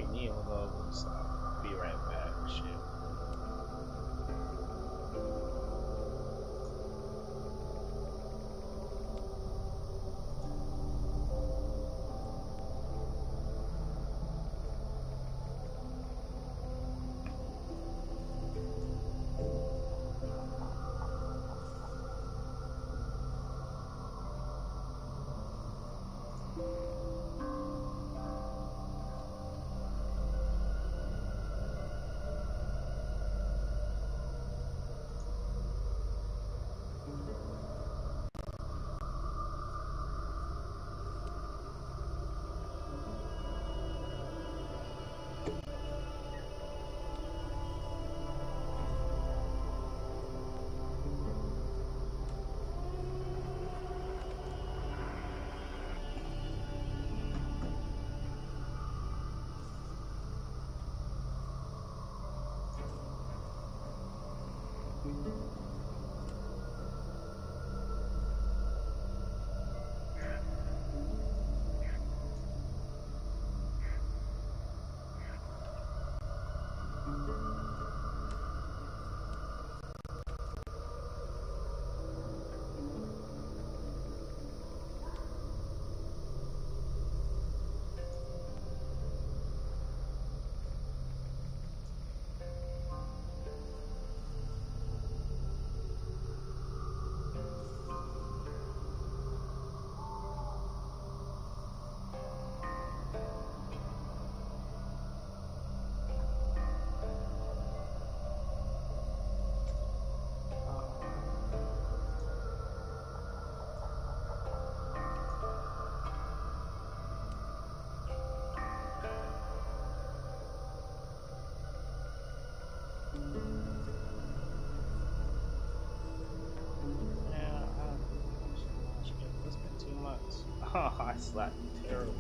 We need one of those. I'll be right back. Shit. Oh, I slapped terrible.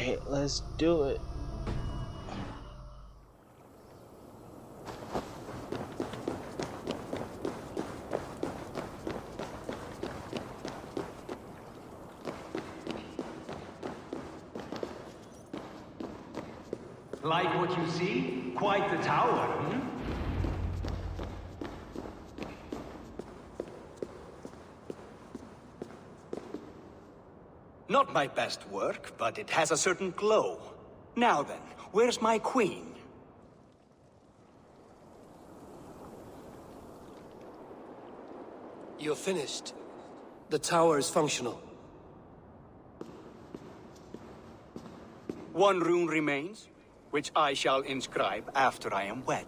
Alright, let's do it. Like what you see? Quite the tower, hmm? Not my best work, but it has a certain glow. Now then, where's my queen? You're finished. The tower is functional. One rune remains, which I shall inscribe after I am wed.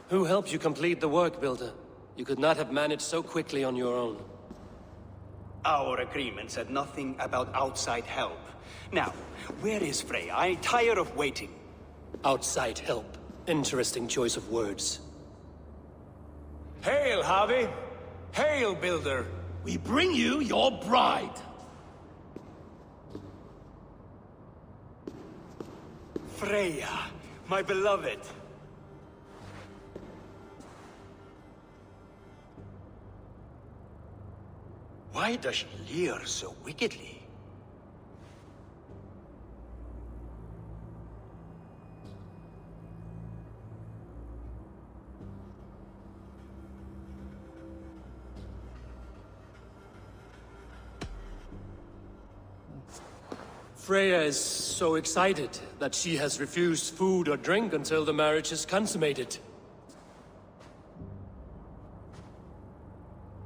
Who helped you complete the work, Builder? You could not have managed so quickly on your own. Our agreement said nothing about outside help. Now, where is Freya? I'm tired of waiting. Outside help. Interesting choice of words. Hail, Harvey! Hail, Builder! We bring you your bride! Freya, my beloved. Why does she leer so wickedly? Freya is so excited that she has refused food or drink until the marriage is consummated.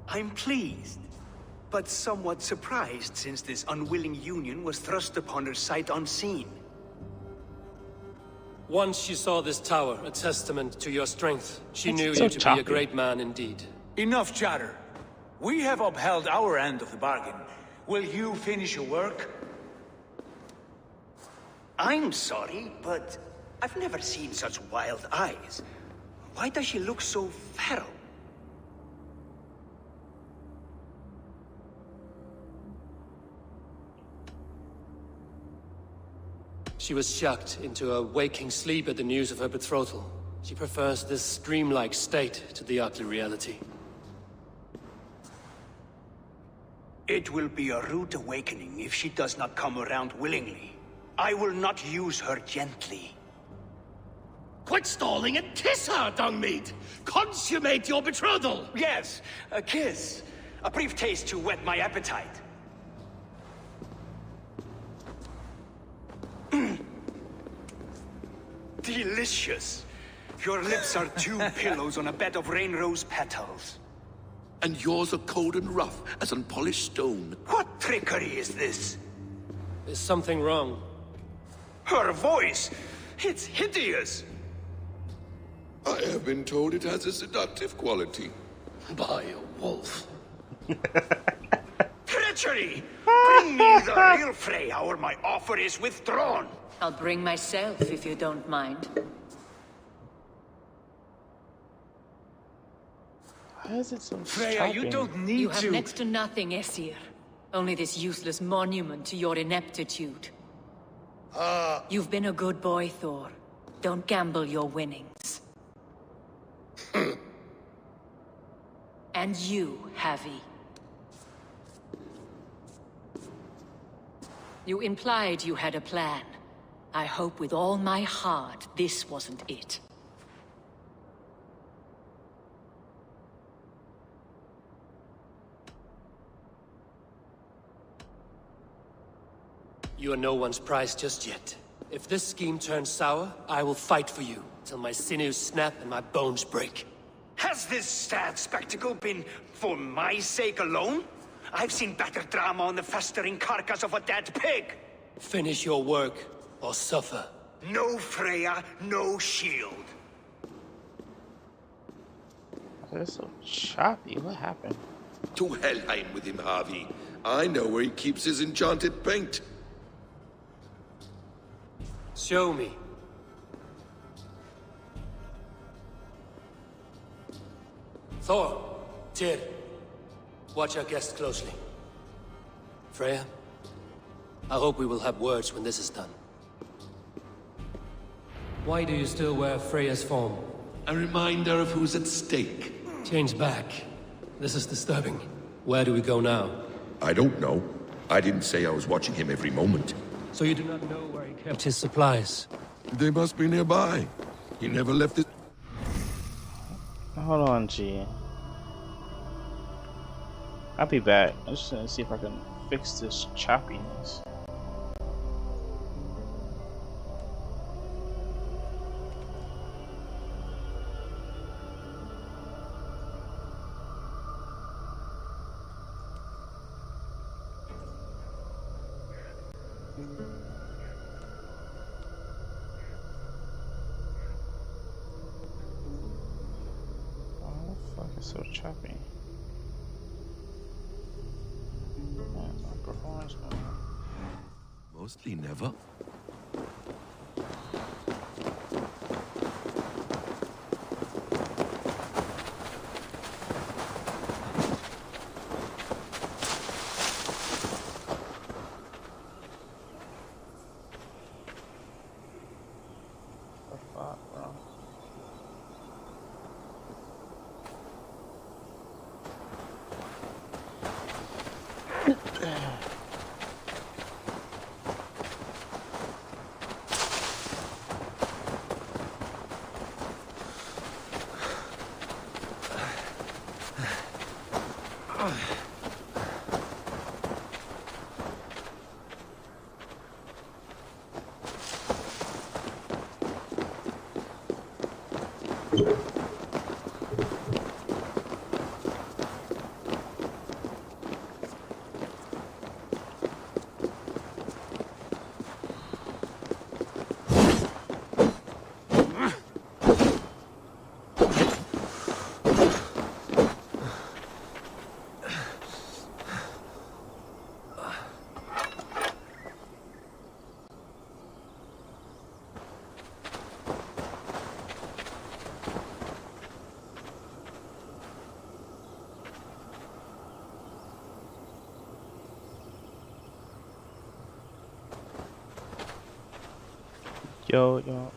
I'm pleased, but somewhat surprised since this unwilling union was thrust upon her sight unseen. Once she saw this tower, a testament to your strength, she That's knew so you to be choppy. a great man indeed. Enough chatter. We have upheld our end of the bargain. Will you finish your work? I'm sorry, but I've never seen such wild eyes. Why does she look so feral? She was shocked into a waking sleep at the news of her betrothal. She prefers this dreamlike state to the ugly reality. It will be a rude awakening if she does not come around willingly. I will not use her gently. Quit stalling and kiss her, Dungmeat! Consummate your betrothal! Yes, a kiss. A brief taste to whet my appetite. Delicious. Your lips are two pillows on a bed of rain rose petals. And yours are cold and rough as unpolished stone. What trickery is this? Is something wrong? Her voice! It's hideous! I have been told it has a seductive quality. By a wolf. Treachery! Bring me the real Freya or my offer is withdrawn! I'll bring myself if you don't mind. Why is it so Freya, you choppy? don't need You have to... next to nothing, Esir. Only this useless monument to your ineptitude. You've been a good boy, Thor. Don't gamble your winnings. And you, Havi. You implied you had a plan. I hope with all my heart this wasn't it. You are no one's prize just yet. If this scheme turns sour, I will fight for you, till my sinews snap and my bones break. Has this sad spectacle been for my sake alone? I've seen better drama on the festering carcass of a dead pig! Finish your work, or suffer. No Freya, no shield. That's so choppy. What happened? To Helheim with him, Harvey. I know where he keeps his enchanted paint. Show me. Thor, Tyr, watch our guest closely. Freya, I hope we will have words when this is done. Why do you still wear Freya's form? A reminder of who's at stake. Change back. This is disturbing. Where do we go now? I don't know. I didn't say I was watching him every moment. So you do not know where he kept his supplies? They must be nearby. He never left it. Hold on, G. I'll be back. I'm just gonna see if I can fix this choppiness. So choppy. That's my performance. Mostly never. The fuck, bro? Yo.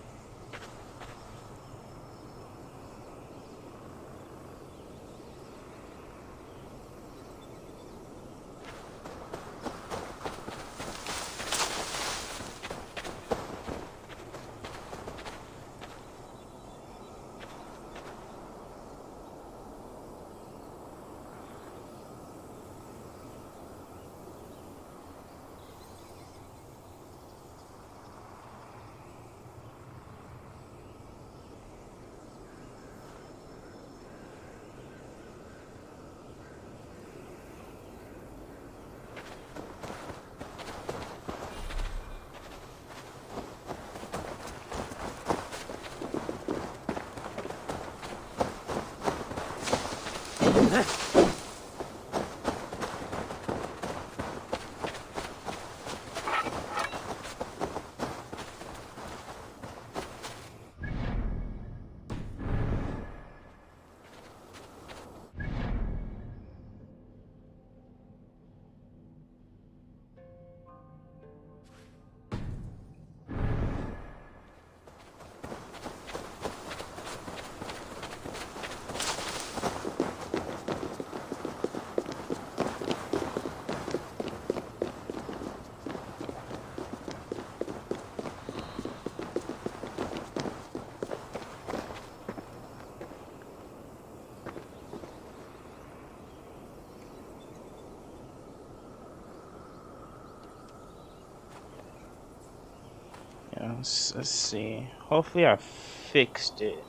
Let's see. Hopefully I fixed it.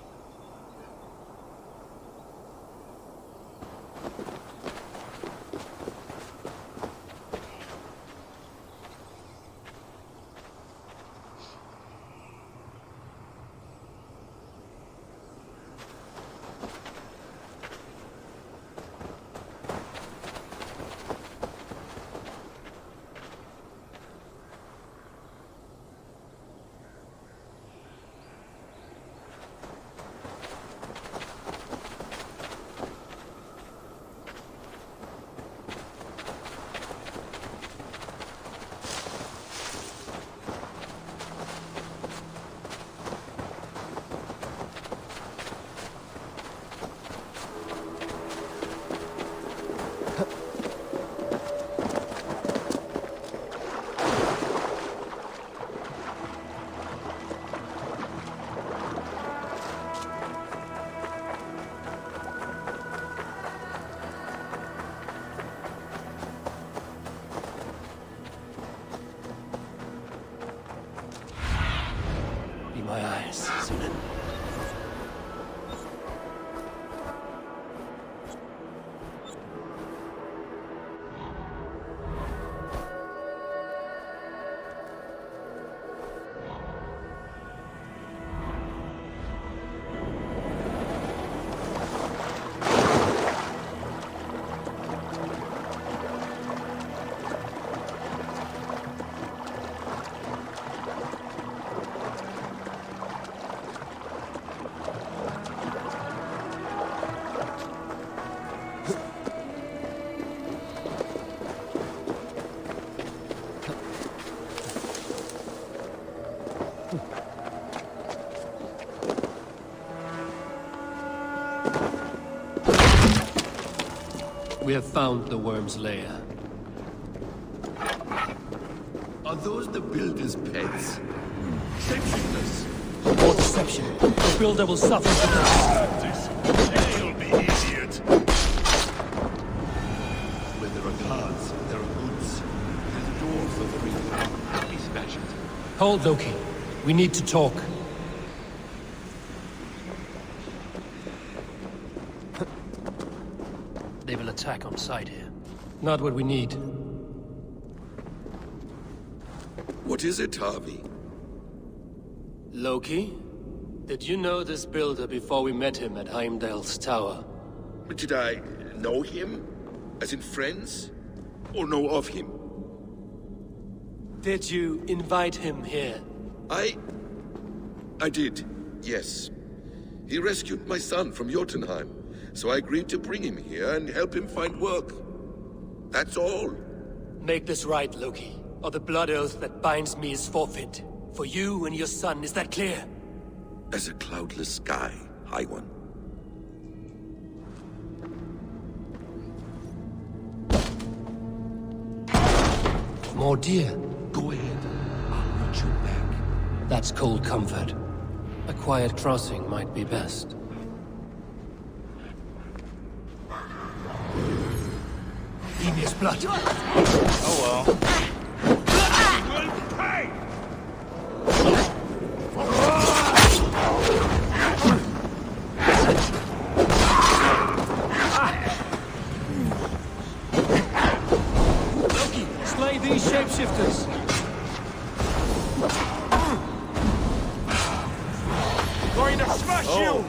my eyes, Sunan. We have found the worm's lair. Are those the builder's pets? Shapeshifters. More deception. The builder will suffer for this. They'll be idiot. Where there are guards, there are goods. There's a door for the ring. We smash it. Hold, Loki. We need to talk. They will attack on sight here. Not what we need. What is it, Harvey? Loki? Did you know this builder before we met him at Heimdall's tower? Did I know him? As in friends? Or know of him? Did you invite him here? I did, yes. He rescued my son from Jotunheim, so I agreed to bring him here and help him find work. That's all. Make this right, Loki, or the blood oath that binds me is forfeit. For you and your son, is that clear? As a cloudless sky, High One. More deer. Go ahead. I'll watch your back. That's cold comfort. A quiet crossing might be best. Evious blood. Oh well. Loki, slay these shapeshifters. Going to smash you!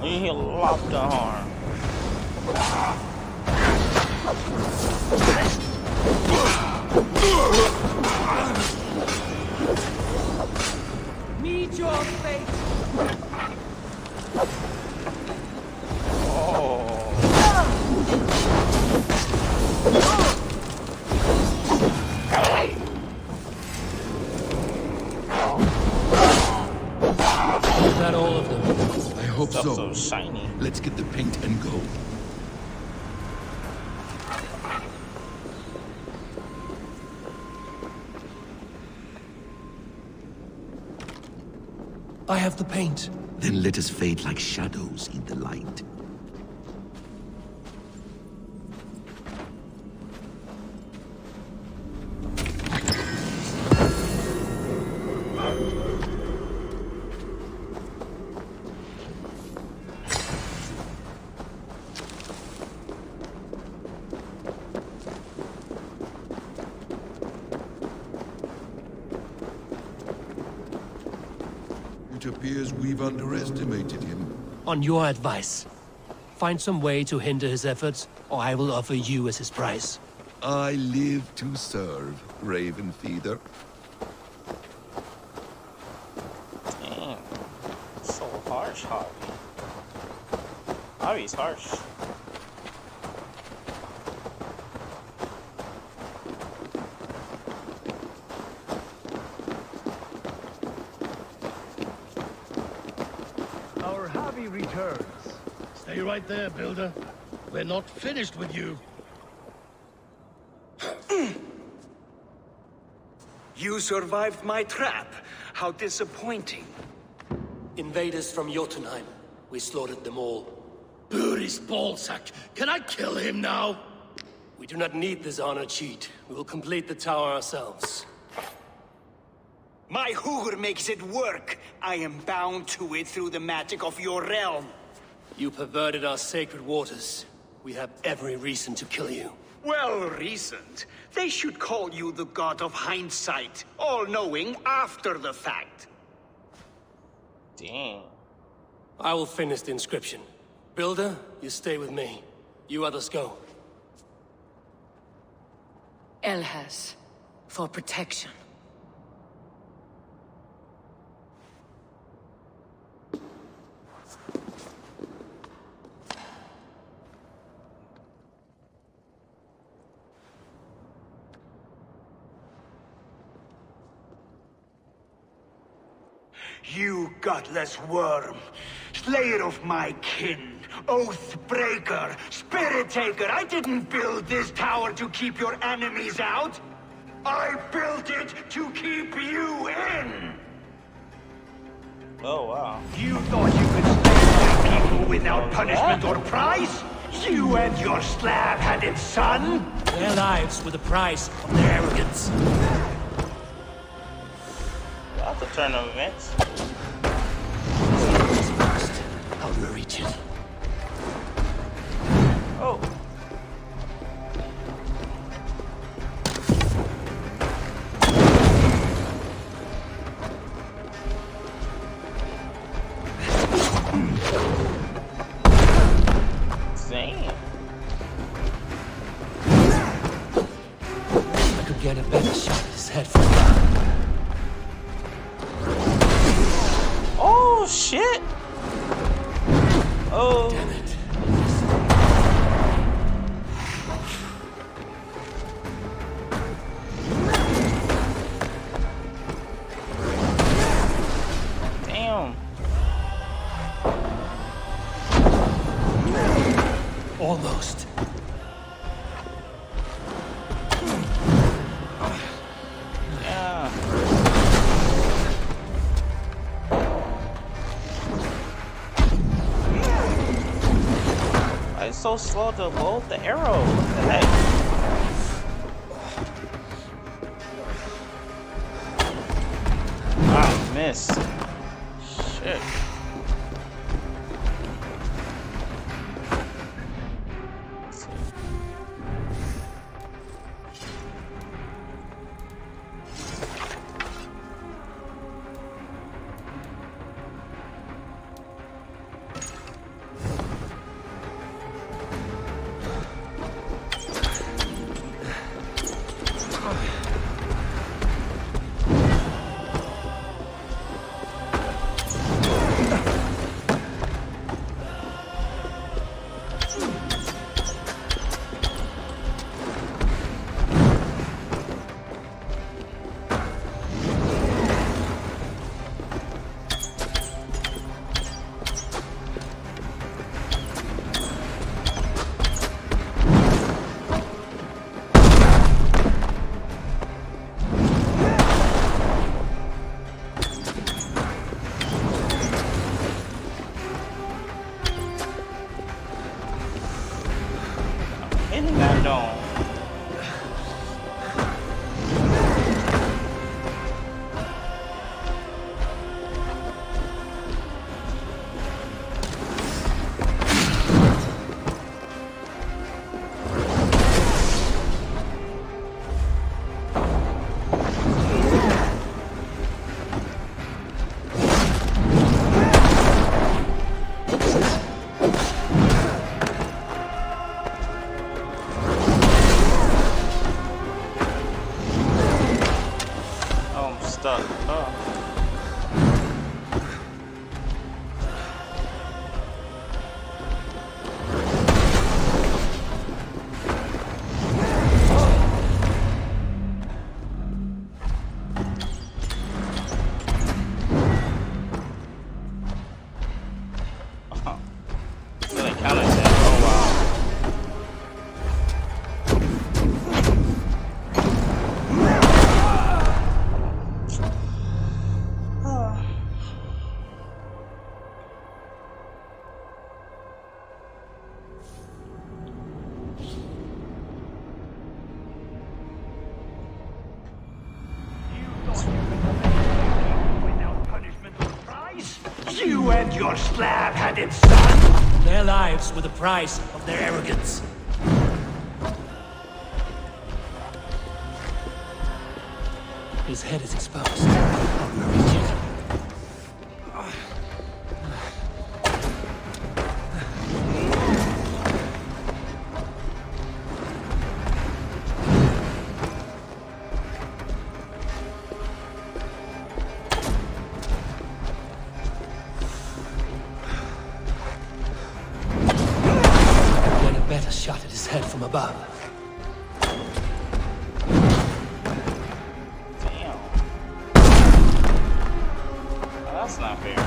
He lopped the arm. Meet your fate. Is that all of them? I hope Stuff so. so shiny. Let's get the paint and go. I have the paint. Then let us fade like shadows in the light. It appears we've underestimated him. On your advice. Find some way to hinder his efforts, or I will offer you as his prize. I live to serve, Raven Feeder. Damn. So harsh, Harvey. Harvey's harsh. Our Harvey returns. Stay right there, Builder. We're not finished with you. You survived my trap. How disappointing. Invaders from Jotunheim. We slaughtered them all. Buri's ballsack. Can I kill him now? We do not need this honor cheat. We will complete the tower ourselves. My Hugr makes it work. I am bound to it through the magic of your realm. You perverted our sacred waters. We have every reason to kill you. Well reasoned. They should call you the god of hindsight, all-knowing after the fact. Dang. I will finish the inscription. Builder, you stay with me. You others go. Elhas, for protection. You godless worm, slayer of my kin, oath breaker, spirit taker, I didn't build this tower to keep your enemies out. I built it to keep you in. Oh, wow. You thought you could slay my people without punishment or prize? You and your slab-headed son? Their lives were the price of their arrogance. That's a turn of events. First, I'll reach it. Oh. Damn. I could get a better shot at his head from now. Oh, shit. Oh. Damn it. Damn. Almost. Yeah. Why is it so slow to load the arrow? What the heck? Ah, missed. Shit. your slab-headed son? Their lives were the price of their arrogance. His head is exposed. How do I reach it? Get a better shot at his head from above. That's not fair.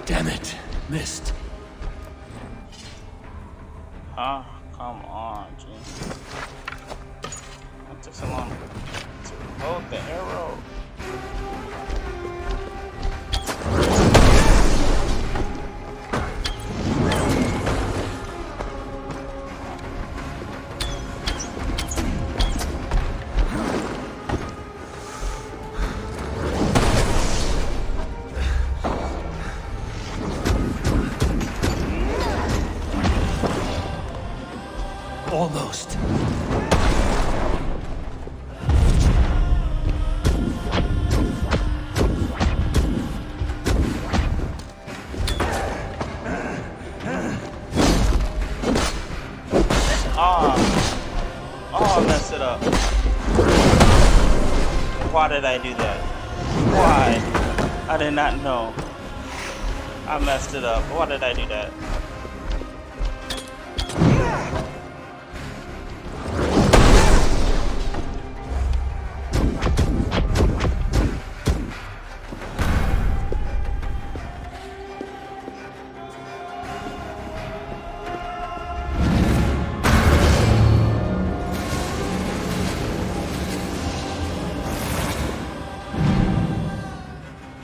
Damn it. Missed. Ah, come on, Jesus. It took so long to hold the arrow. Almost. Oh, I messed it up. Why did I do that? Why? I did not know. I messed it up. Why did I do that?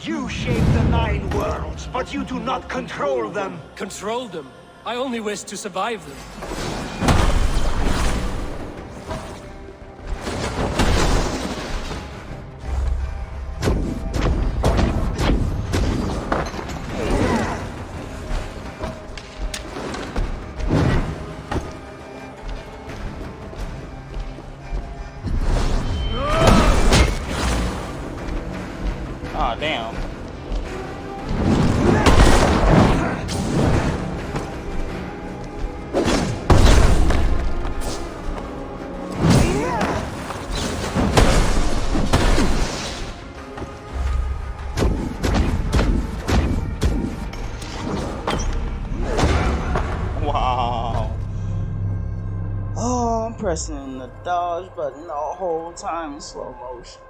You shape the 9 worlds, but you do not control them. Control them. I only wish to survive them. Aw, damn. Wow. Oh, I'm pressing the dodge button the whole time in slow motion.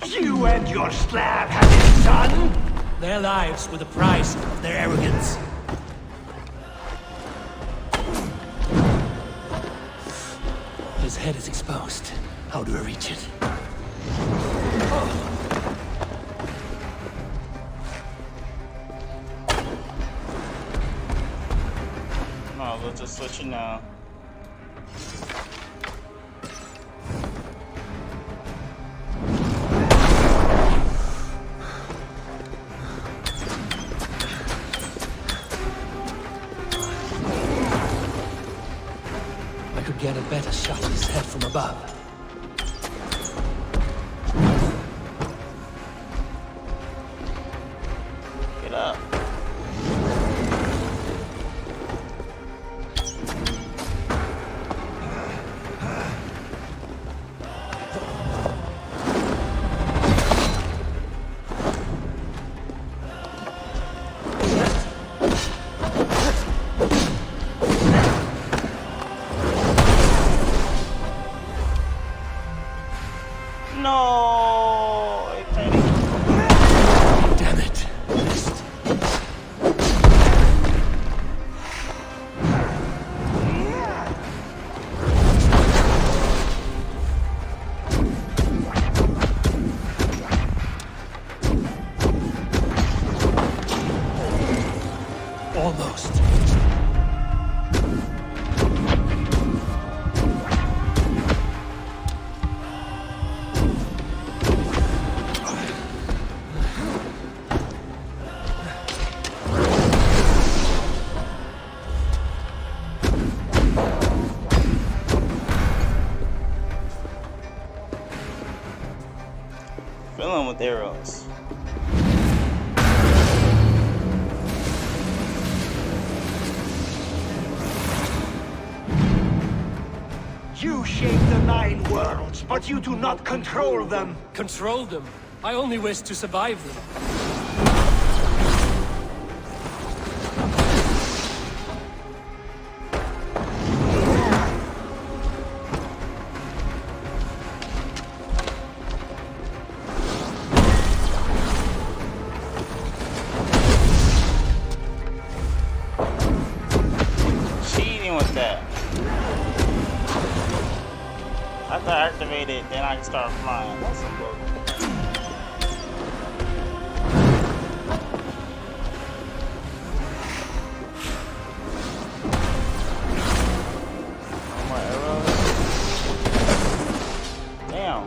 You and your slab-headed son? Their lives were the price of their arrogance. His head is exposed. How do I reach it? No, we'll just switch it now. I could get a better shot at his head from above. Get up. with arrows. You shape the 9 worlds, but you do not control them. Control them. I only wish to survive them. Cheating with that. After I activate it, then I can start flying. That's some bull. No more arrows. Damn.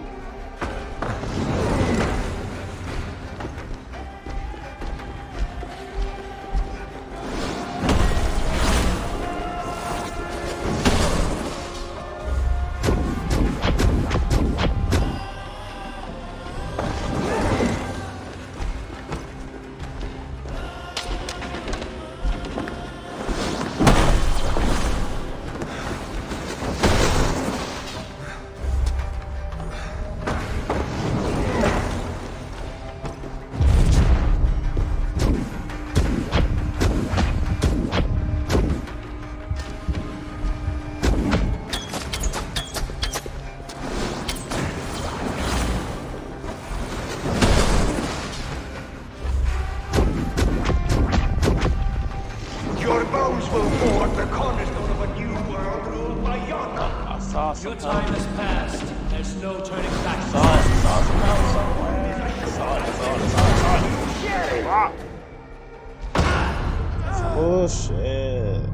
Your bones will form the cornerstone of a new world ruled by Yona. I saw some Your time has passed. There's no turning back. saw some help somewhere. Saw it. That's bullshit.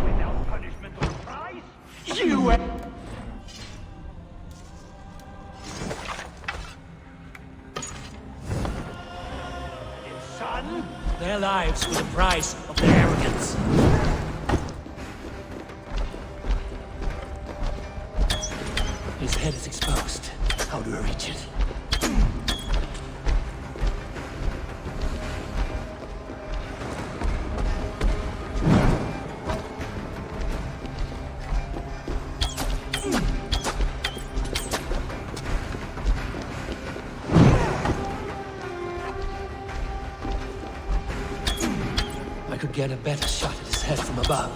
Without punishment or prize? You son? Their lives were the price of their arrogance. His head is exposed. How do I reach it? I could get a better shot at his head from above.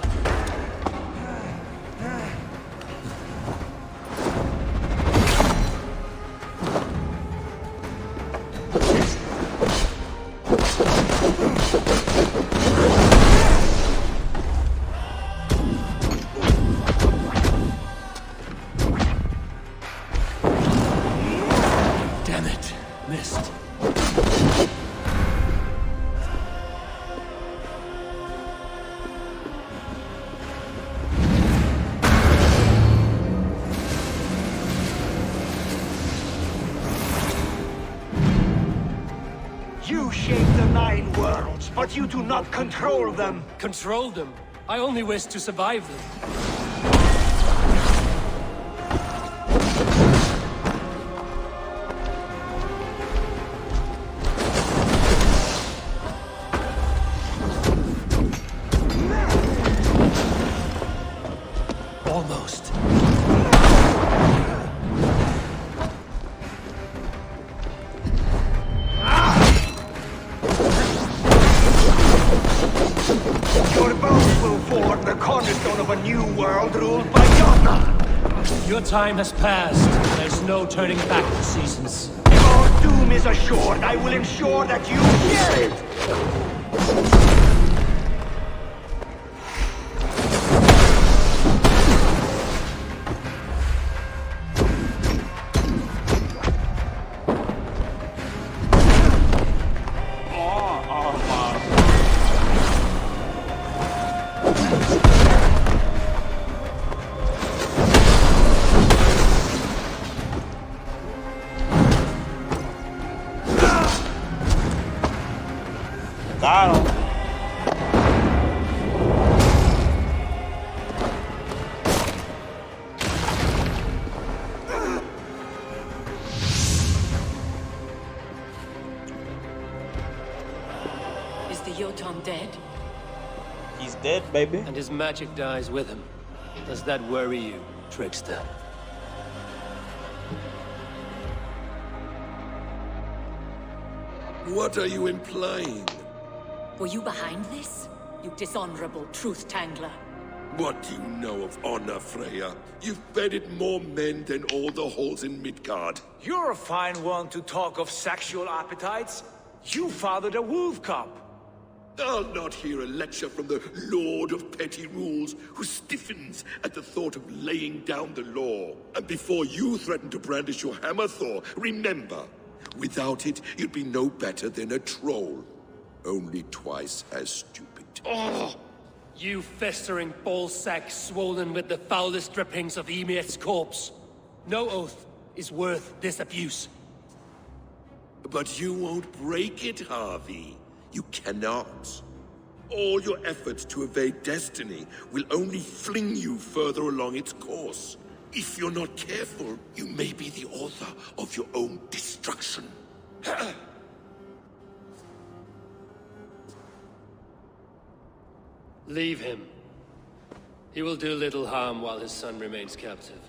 Damn it, missed. You shape the 9 worlds, but you do not control them. Control them. I only wish to survive them. Almost. Your bones will form the cornerstone of a new world ruled by Yona. Your time has passed. There's no turning back the seasons. Your doom is assured. I will ensure that you hear it. Jotun dead? He's dead, baby. And his magic dies with him. Does that worry you, trickster? What are you implying? Were you behind this? You dishonorable truth-tangler. What do you know of honor, Freya? You've bedded more men than all the halls in Midgard. You're a fine one to talk of sexual appetites. You fathered a wolf cub. I'll not hear a lecture from the Lord of Petty Rules, who stiffens at the thought of laying down the law. And before you threaten to brandish your hammer, Thor, remember, without it, you'd be no better than a troll. Only twice as stupid. Oh! You festering ballsack swollen with the foulest drippings of Ymir's corpse. No oath is worth this abuse. But you won't break it, Harvey. You cannot. All your efforts to evade destiny will only fling you further along its course. If you're not careful, you may be the author of your own destruction. Leave him. He will do little harm while his son remains captive.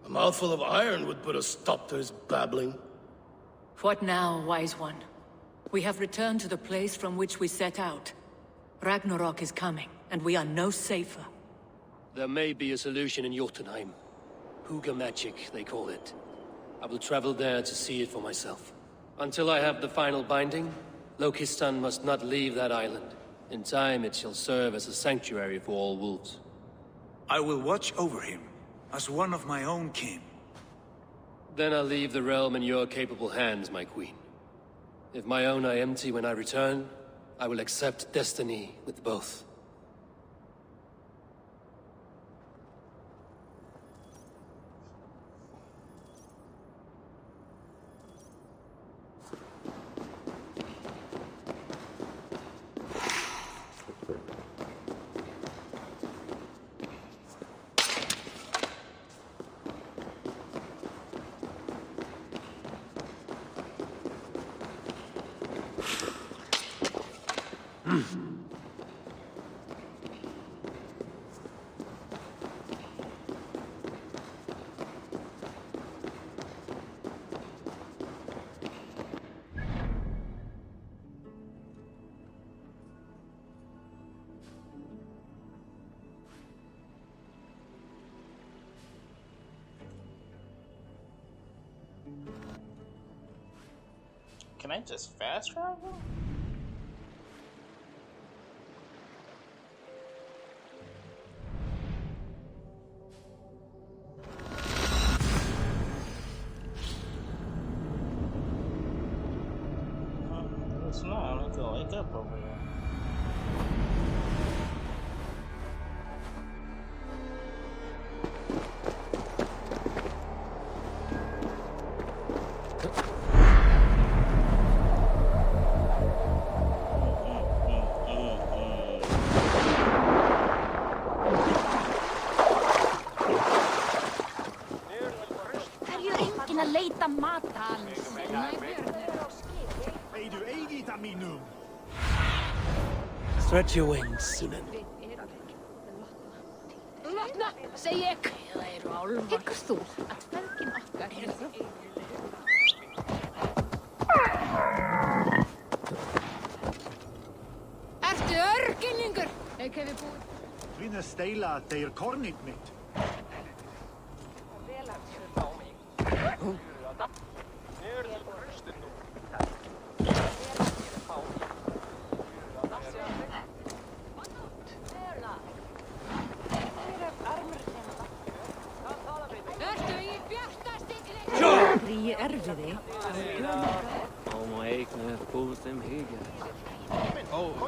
A mouthful of iron would put a stop to his babbling. What now, wise one? We have returned to the place from which we set out. Ragnarok is coming, and we are no safer. There may be a solution in Jotunheim. Huga magic, they call it. I will travel there to see it for myself. Until I have the final binding, Loki's son must not leave that island. In time, it shall serve as a sanctuary for all wolves. I will watch over him, as one of my own kin. Then I'll leave the realm in your capable hands, my queen. If my own are empty when I return, I will accept destiny with both. Can I just fast travel? It's not. I need to wake up over here. Stretch your wings, Sunan. Lotna, segi ég. Hyggst þú að feðgin okkar Ertu örginningur? Ekki við búið. Vinna steila þeir kornit mitt. Erfiði. Om og eigne på dem hygge.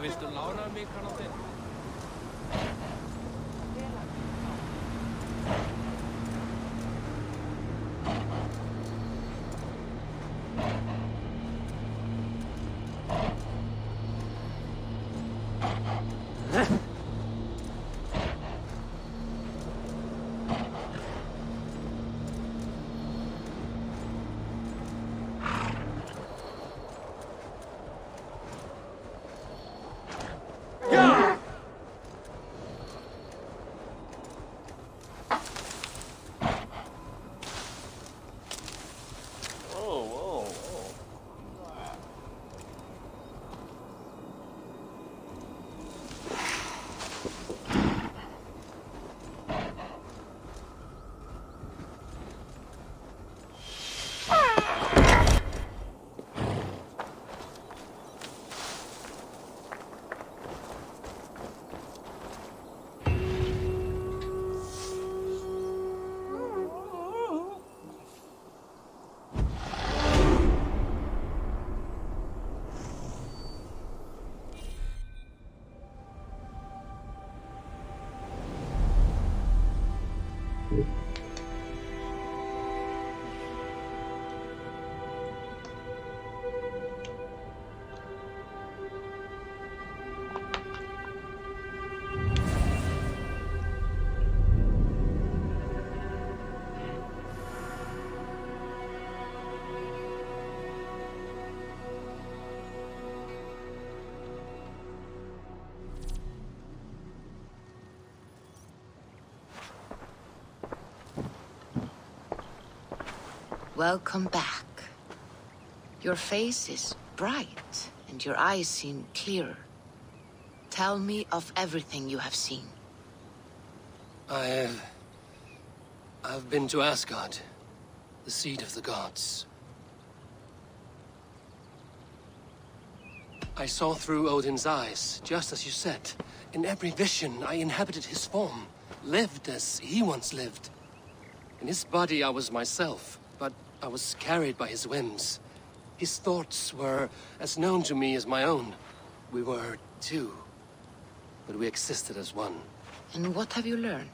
Hvis du launer mig, kan du det? Welcome back. Your face is bright, and your eyes seem clearer. Tell me of everything you have seen. I've been to Asgard, the seat of the gods. I saw through Odin's eyes, just as you said. In every vision, I inhabited his form, lived as he once lived. In his body, I was myself, but I was carried by his whims. His thoughts were as known to me as my own. We were two, but we existed as one. And what have you learned?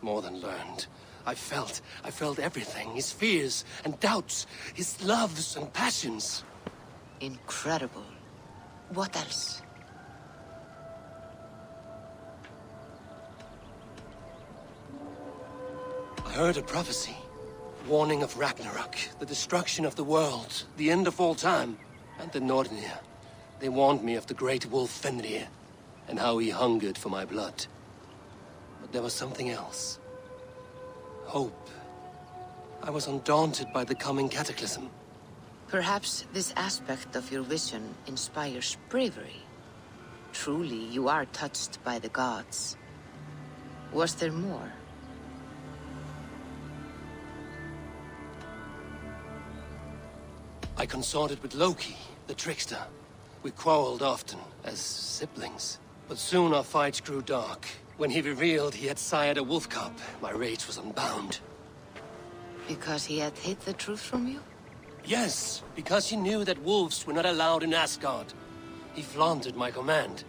More than learned. I felt everything. His fears and doubts, his loves and passions. Incredible. What else? I heard a prophecy. Warning of Ragnarok, the destruction of the world, the end of all time. And the Nornir. They warned me of the great wolf Fenrir, and how he hungered for my blood. But there was something else. Hope. I was undaunted by the coming cataclysm. Perhaps this aspect of your vision inspires bravery. Truly, you are touched by the gods. Was there more? I consorted with Loki, the trickster. We quarreled often, as siblings. But soon our fights grew dark. When he revealed he had sired a wolf cub, my rage was unbound. Because he had hid the truth from you? Yes, because he knew that wolves were not allowed in Asgard. He flaunted my command.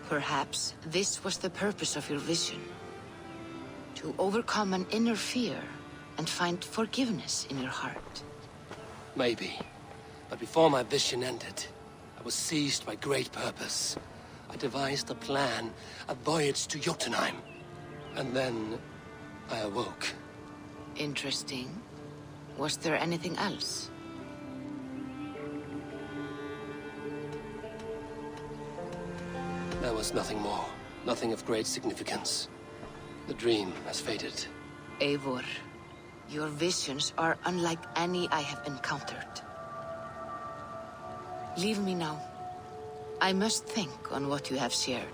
Perhaps this was the purpose of your vision. To overcome an inner fear and find forgiveness in your heart. Maybe. But before my vision ended, I was seized by great purpose. I devised a plan, a voyage to Jotunheim. And then I awoke. Interesting. Was there anything else? There was nothing more. Nothing of great significance. The dream has faded. Eivor, your visions are unlike any I have encountered. Leave me now. I must think on what you have shared.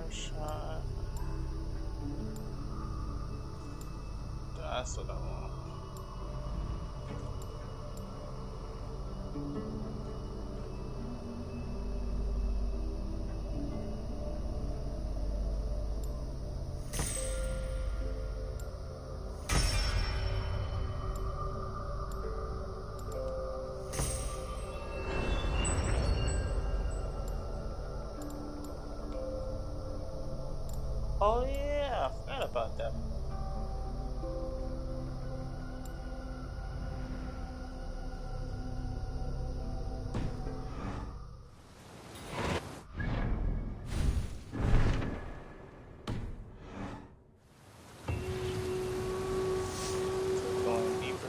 Shot. That's what I want. Oh yeah, I forgot about that. Going deeper.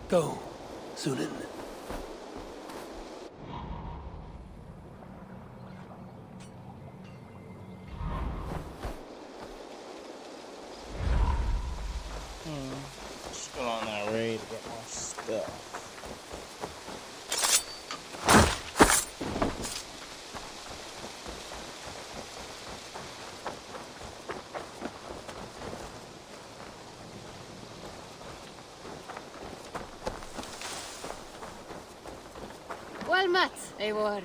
Go, Sunan. Just go on that raid to get more stuff. Well met, Eivor.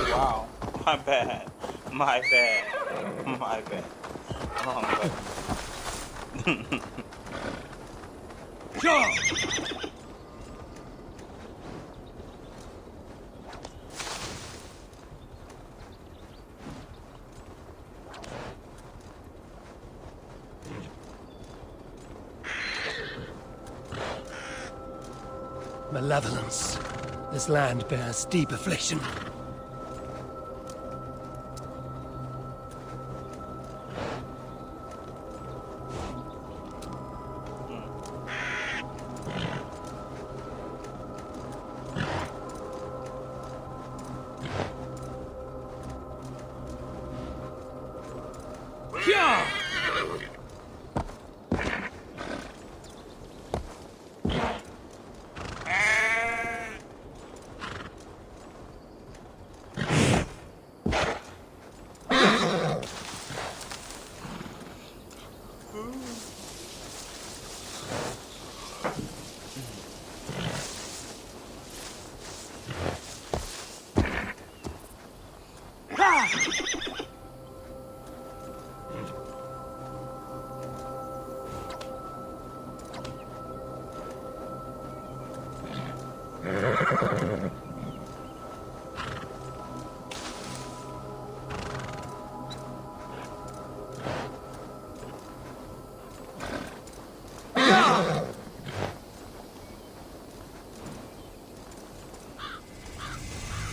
Wow, my bad. My bad. My bad. Wrong button. Malevolence. This land bears deep affliction.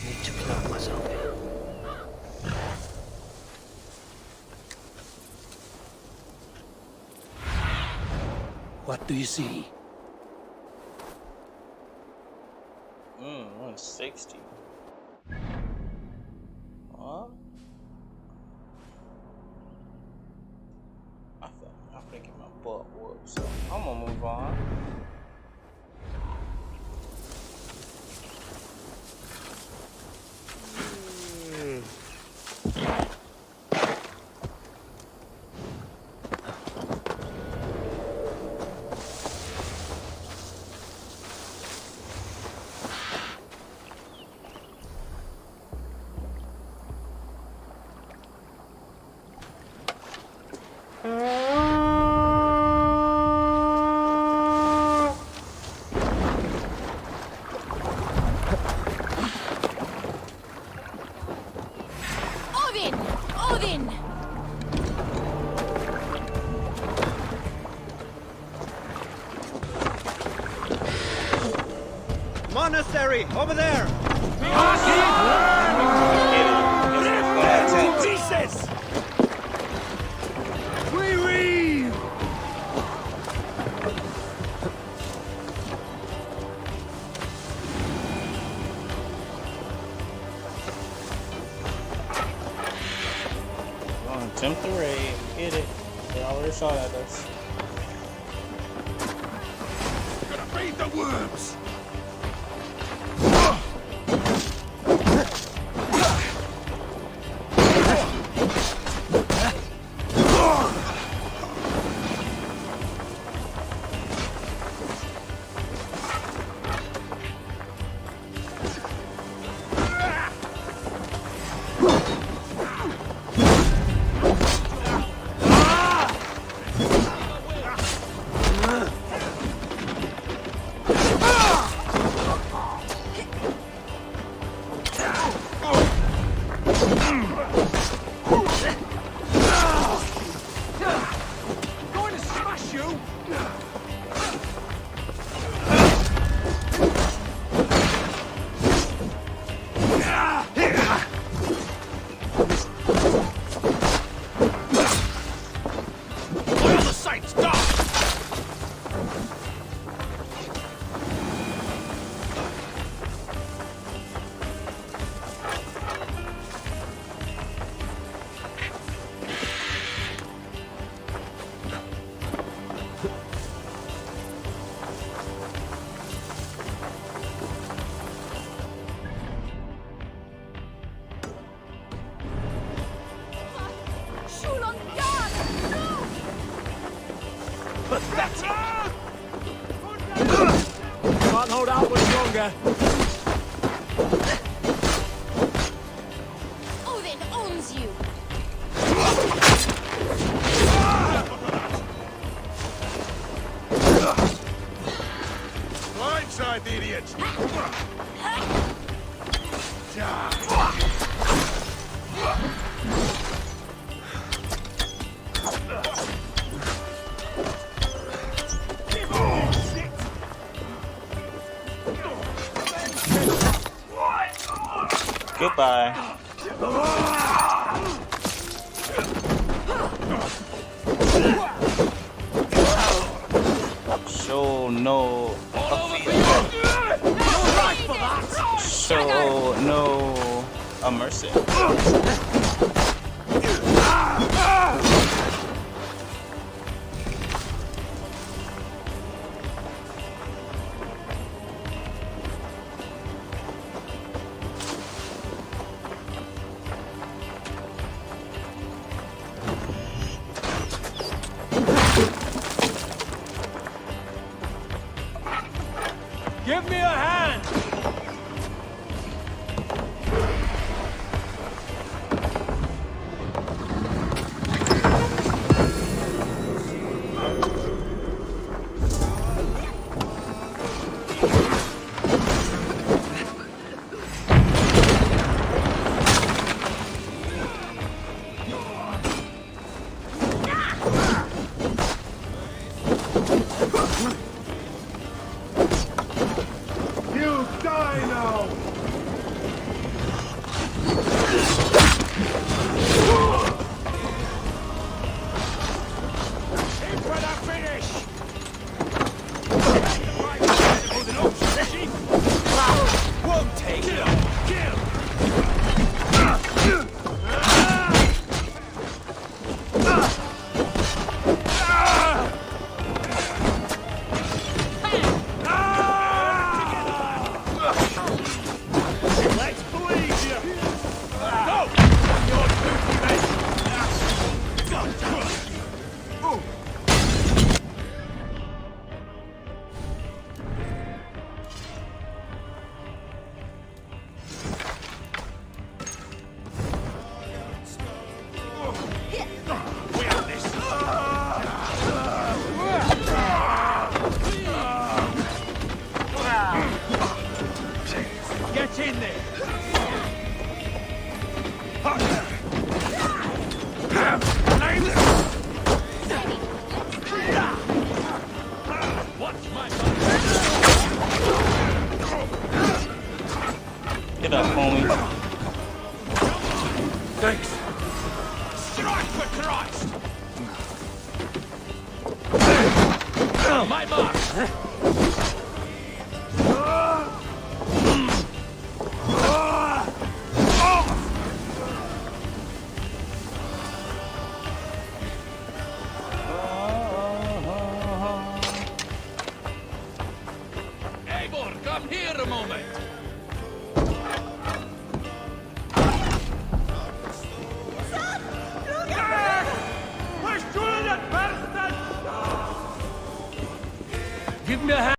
Need to clothe myself here. What do you see? 160. What? I'm thinking my butt whooped, so I'm gonna move on. Odin! Odin! Monastery, over there! Jesus! Attempt the raid. Hit it. They already shot at us. Feed the worms! Can't hold out much longer. Odin owns you! Blindside the idiot! Goodbye. Show no show no mercy. Give me a hand! You die now! Aim for that finish! Won't take it! Kill! Let's bleed you! Go! Your duty, mate! We have this! Get in there! Watch my Get up, homie. Thanks. Strike for Christ! My mark! me a hand.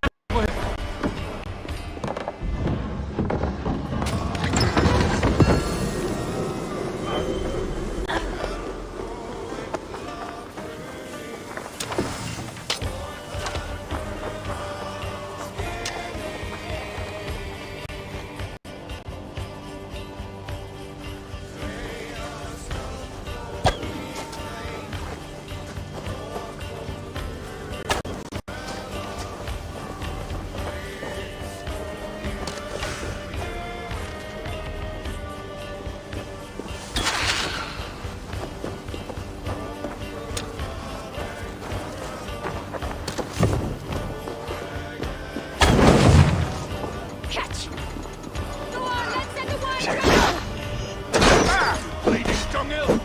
Catch! Go on, let's set the wine! Lady Stronghill!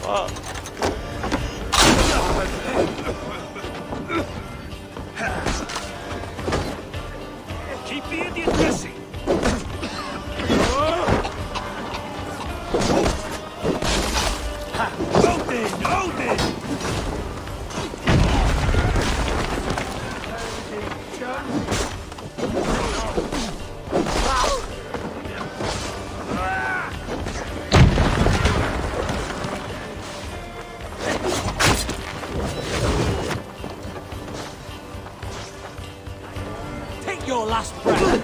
Fuck. Keep the idiot guessing. Odin! Take your last breath.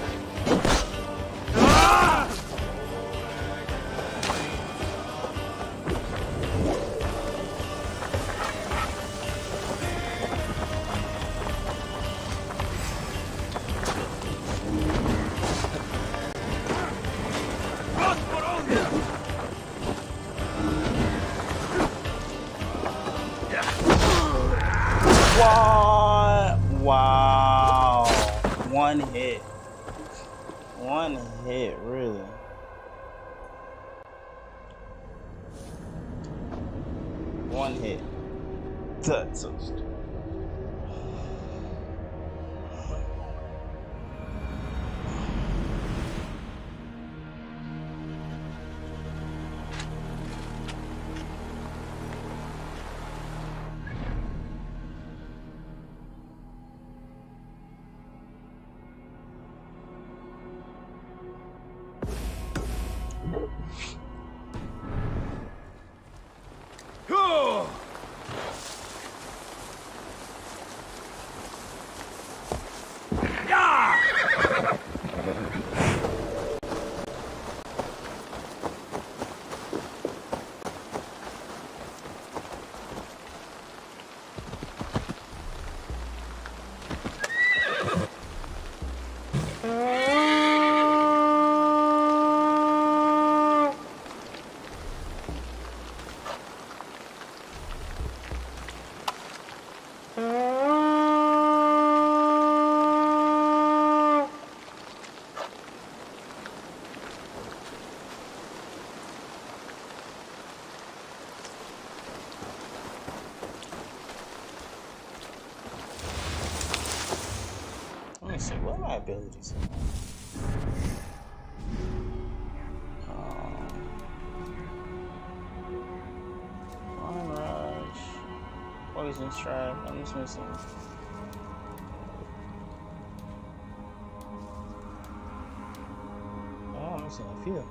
What? Wow. One hit. One hit, really. One hit. That's so stupid. Let me see, what are my abilities? Flying Rush, Poison Strike, I'm just missing. Oh, I'm missing a few.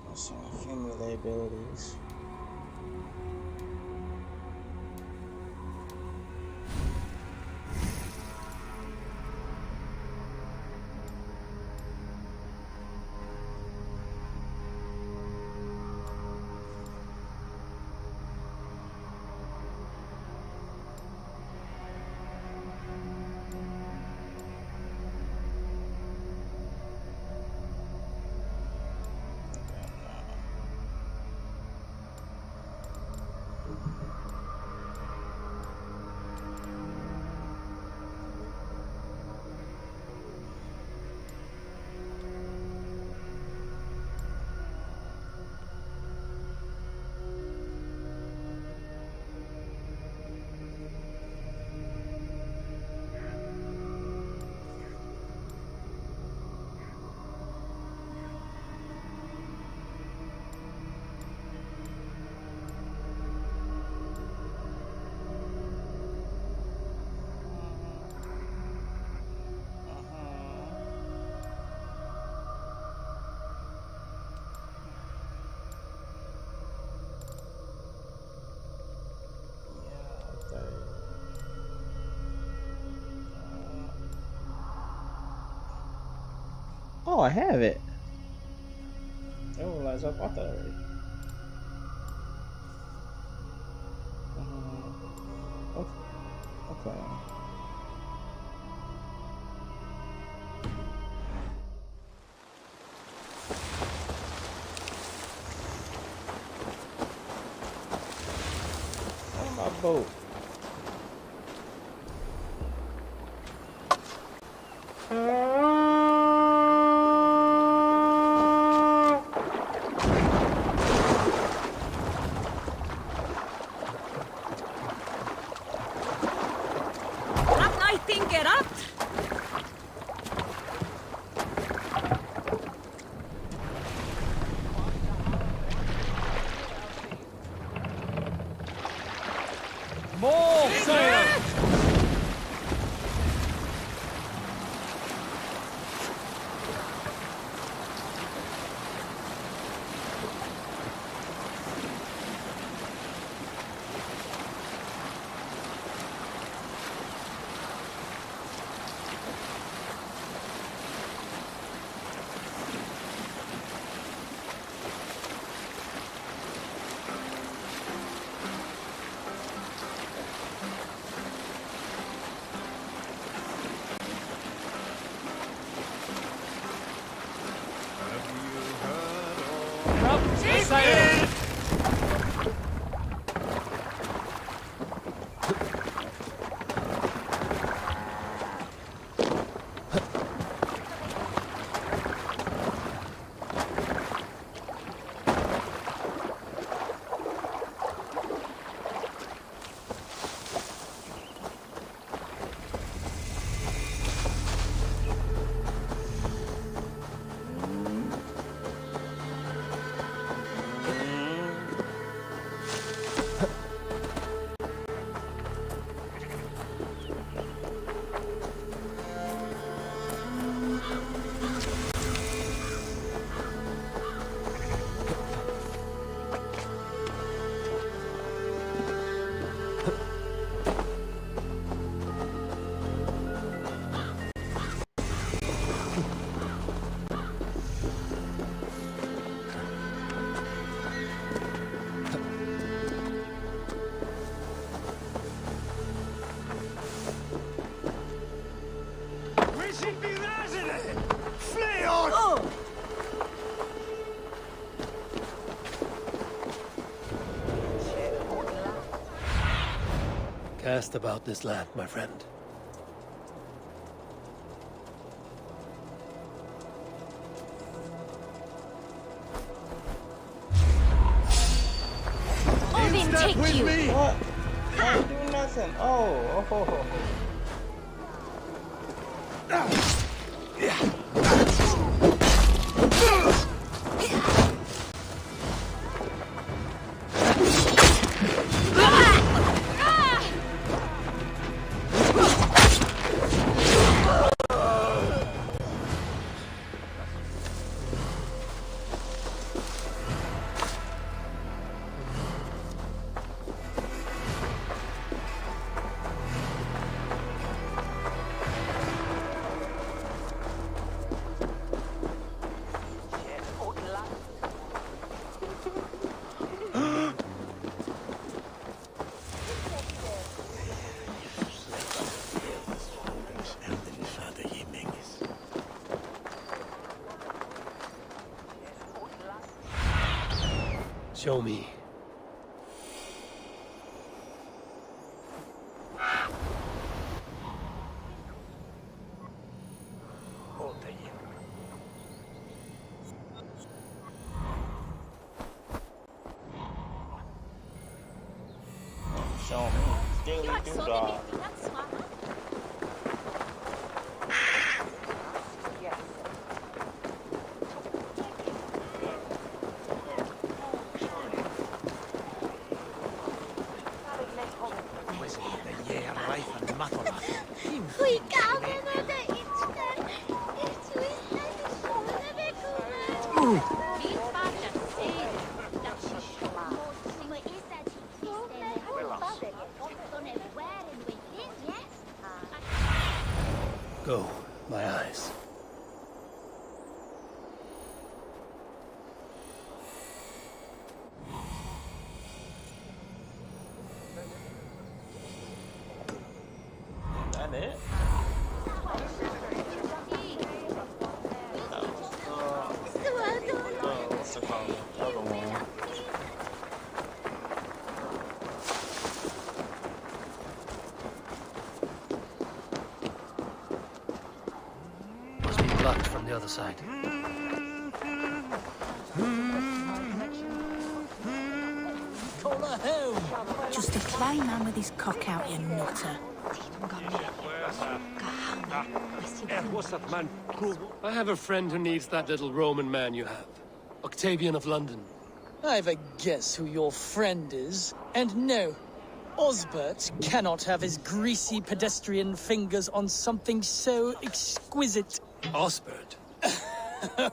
I'm missing a few melee abilities. Oh, I have it. I didn't realize I bought that already. Okay. Where's my boat? More sail! Sail! Cast about this land, my friend. Odin, take you! What? I didn't do nothing. Oh. Show me. Show me. Daily doodah. Go, my eyes. the other side. Just a fly man with his cock out, you nutter. What's that, man? I have a friend who needs that little Roman man you have. Octavian of London. I've a guess who your friend is. And no, Osbert cannot have his greasy pedestrian fingers on something so exquisite. Osbert?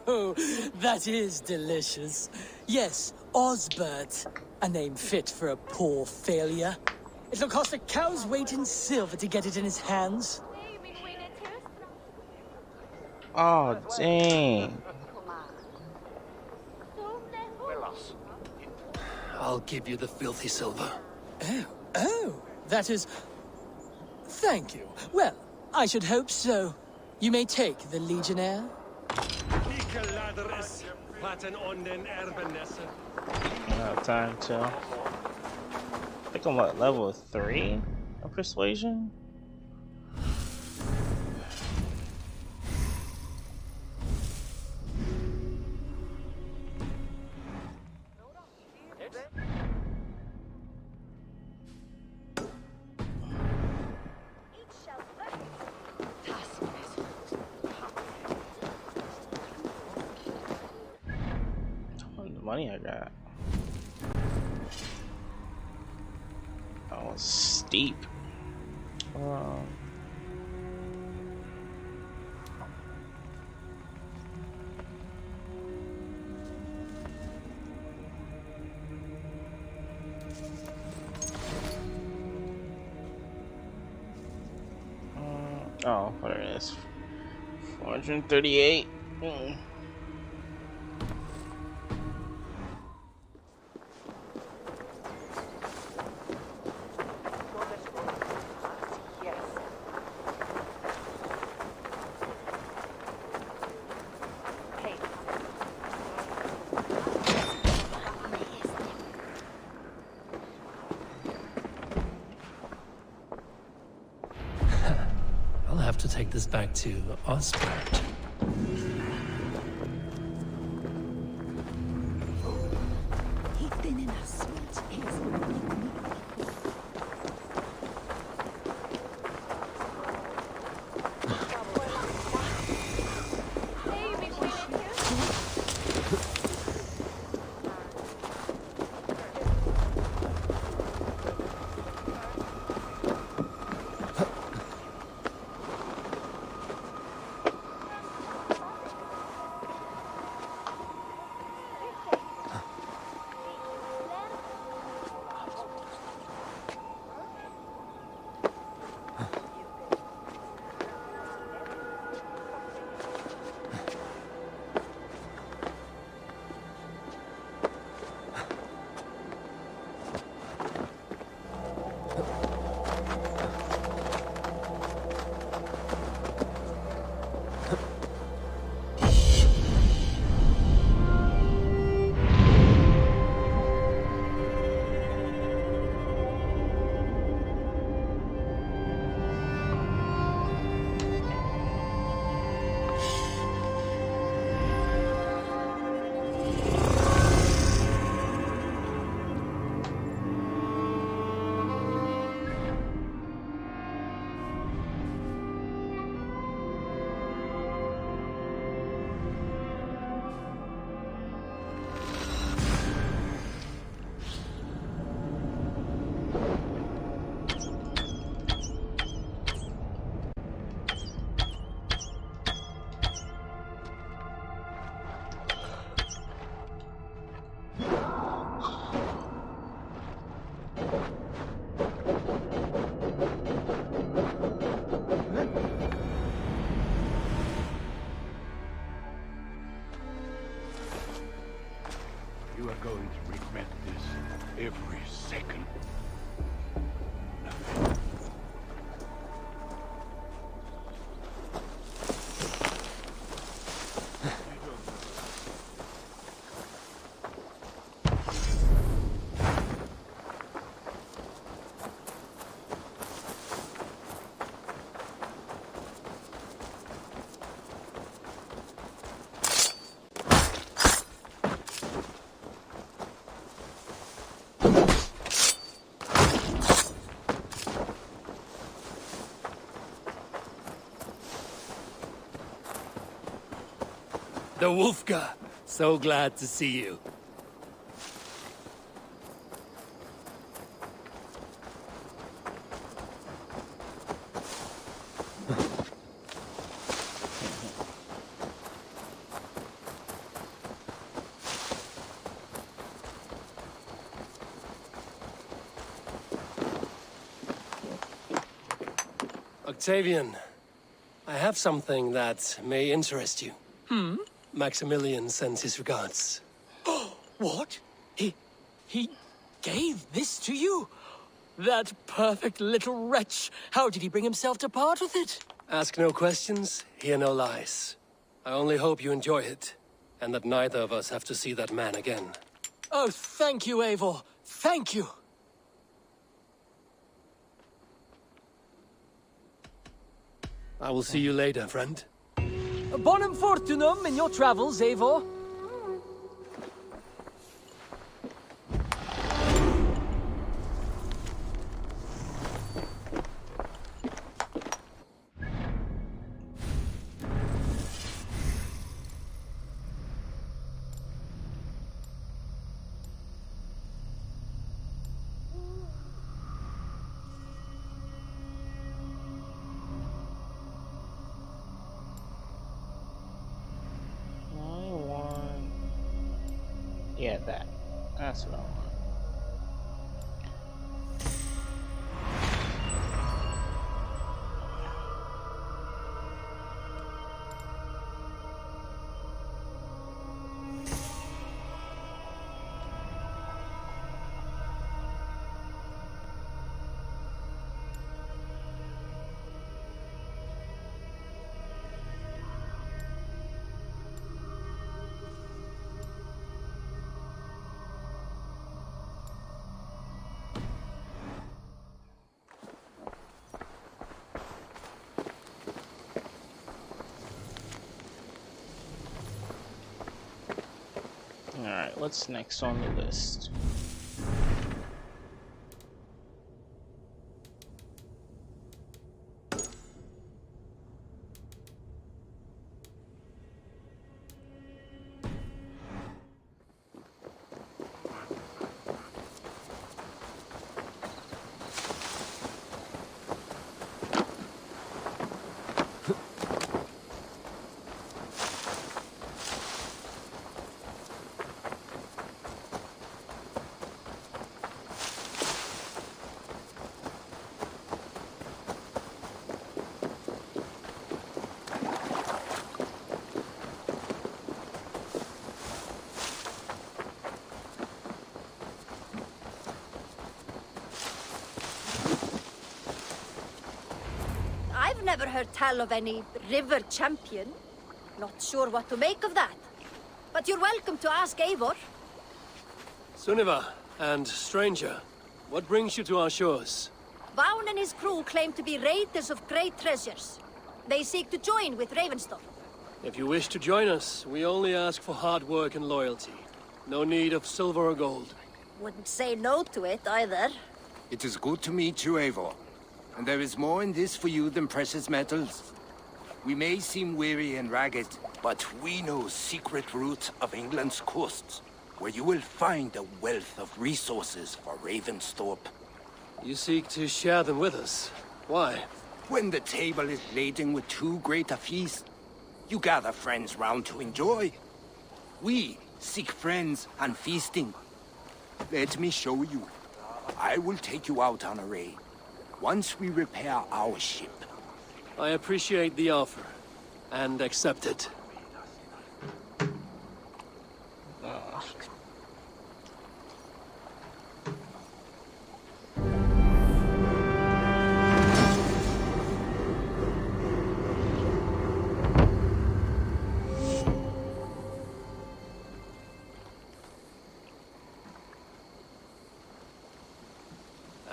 Oh, that is delicious. Yes, Osbert. A name fit for a poor failure. It'll cost a cow's weight in silver to get it in his hands. Oh, dang. I'll give you the filthy silver. Oh, that is... Thank you. Well, I should hope so. You may take the Legionnaire. I have time to. I think I'm what, level 3 of persuasion? Money I got. Oh, steep. Oh, what it is? 438. I'll have to take this back to Osbert. The Wolfka. So glad to see you. Octavian, I have something that may interest you. Maximilian sends his regards. What? He gave this to you? That perfect little wretch. How did he bring himself to part with it? Ask no questions, hear no lies. I only hope you enjoy it, and that neither of us have to see that man again. Oh, thank you, Eivor. Thank you. I will see you later, friend. Bonum fortunum in your travels, Eivor. Yeah, that's what I want. Alright, what's next on the list? I've never heard tell of any river champion. Not sure what to make of that. But you're welcome to ask Eivor. Sunniva, and stranger, what brings you to our shores? Vaughn and his crew claim to be raiders of great treasures. They seek to join with Ravenstorm. If you wish to join us, we only ask for hard work and loyalty. No need of silver or gold. Wouldn't say no to it either. It is good to meet you, Eivor. And there is more in this for you than precious metals. We may seem weary and ragged, but we know secret route of England's coasts, where you will find a wealth of resources for Ravensthorpe. You seek to share them with us. Why? When the table is laden with too great a feast, you gather friends round to enjoy. We seek friends and feasting. Let me show you. I will take you out on a raid, once we repair our ship. I appreciate the offer, and accept it.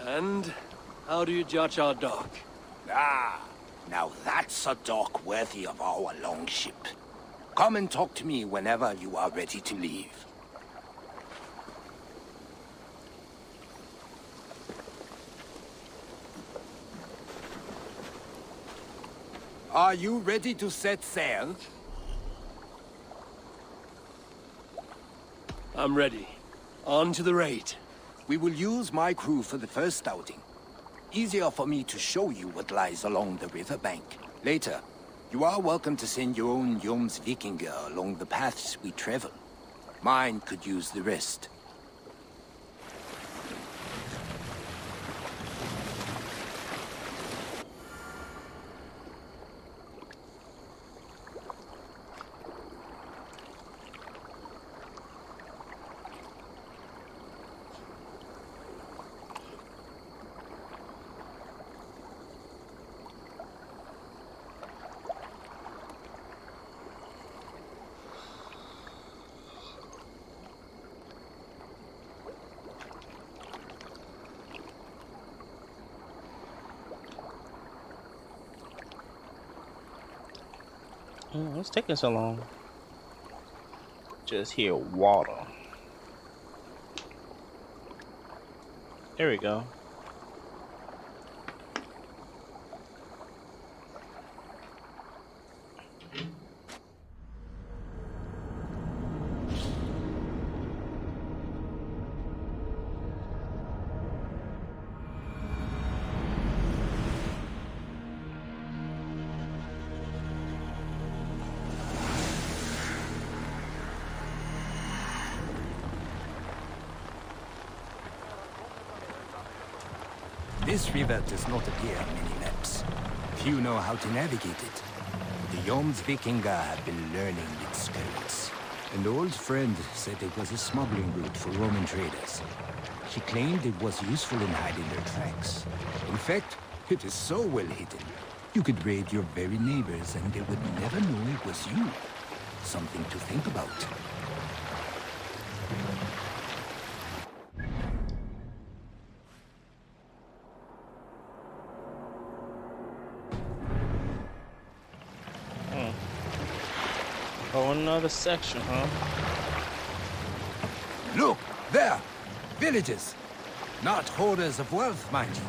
And how do you judge our dock? Ah, now that's a dock worthy of our longship. Come and talk to me whenever you are ready to leave. Are you ready to set sail? I'm ready. On to the raid. We will use my crew for the first outing. Easier for me to show you what lies along the riverbank. Later, you are welcome to send your own Jomsvikinger along the paths we travel. Mine could use the rest. It's taking so long. Just hear water. There we go. This river does not appear on many maps. Few know how to navigate it. The Jomsvikinger have been learning its codes. An old friend said it was a smuggling route for Roman traders. She claimed it was useful in hiding their tracks. In fact, it is so well hidden. You could raid your very neighbors and they would never know it was you. Something to think about. Oh, another section, huh? Look, there! Villages! Not hoarders of wealth, mind you,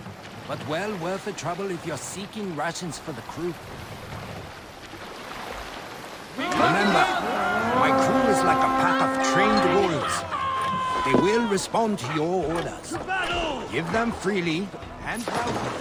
but well worth the trouble if you're seeking rations for the crew. Remember, my crew is like a pack of trained warriors. They will respond to your orders. Give them freely and proudly.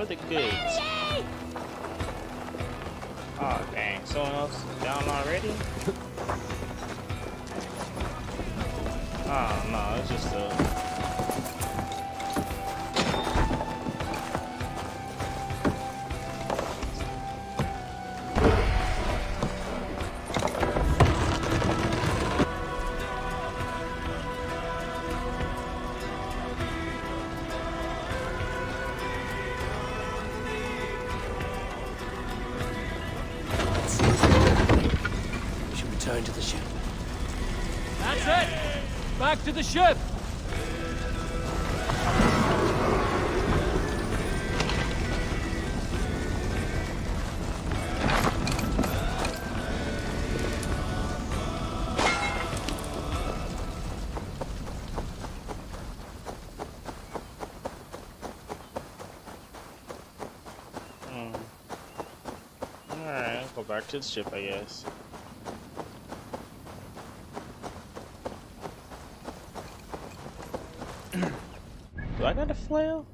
The goods. Oh dang, someone else down already? Oh no, it's just a... Return to the ship. That's it! Back to the ship! Alright, go back to the ship, I guess. Do I got a flail?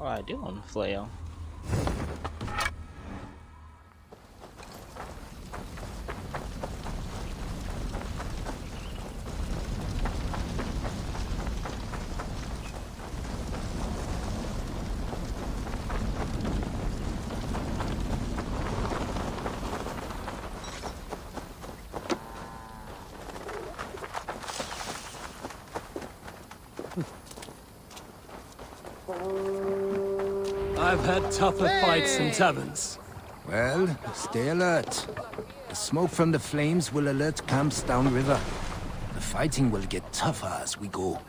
Oh, I do want a flail. I've had tougher fights in taverns. Well, stay alert. The smoke from the flames will alert camps downriver. The fighting will get tougher as we go.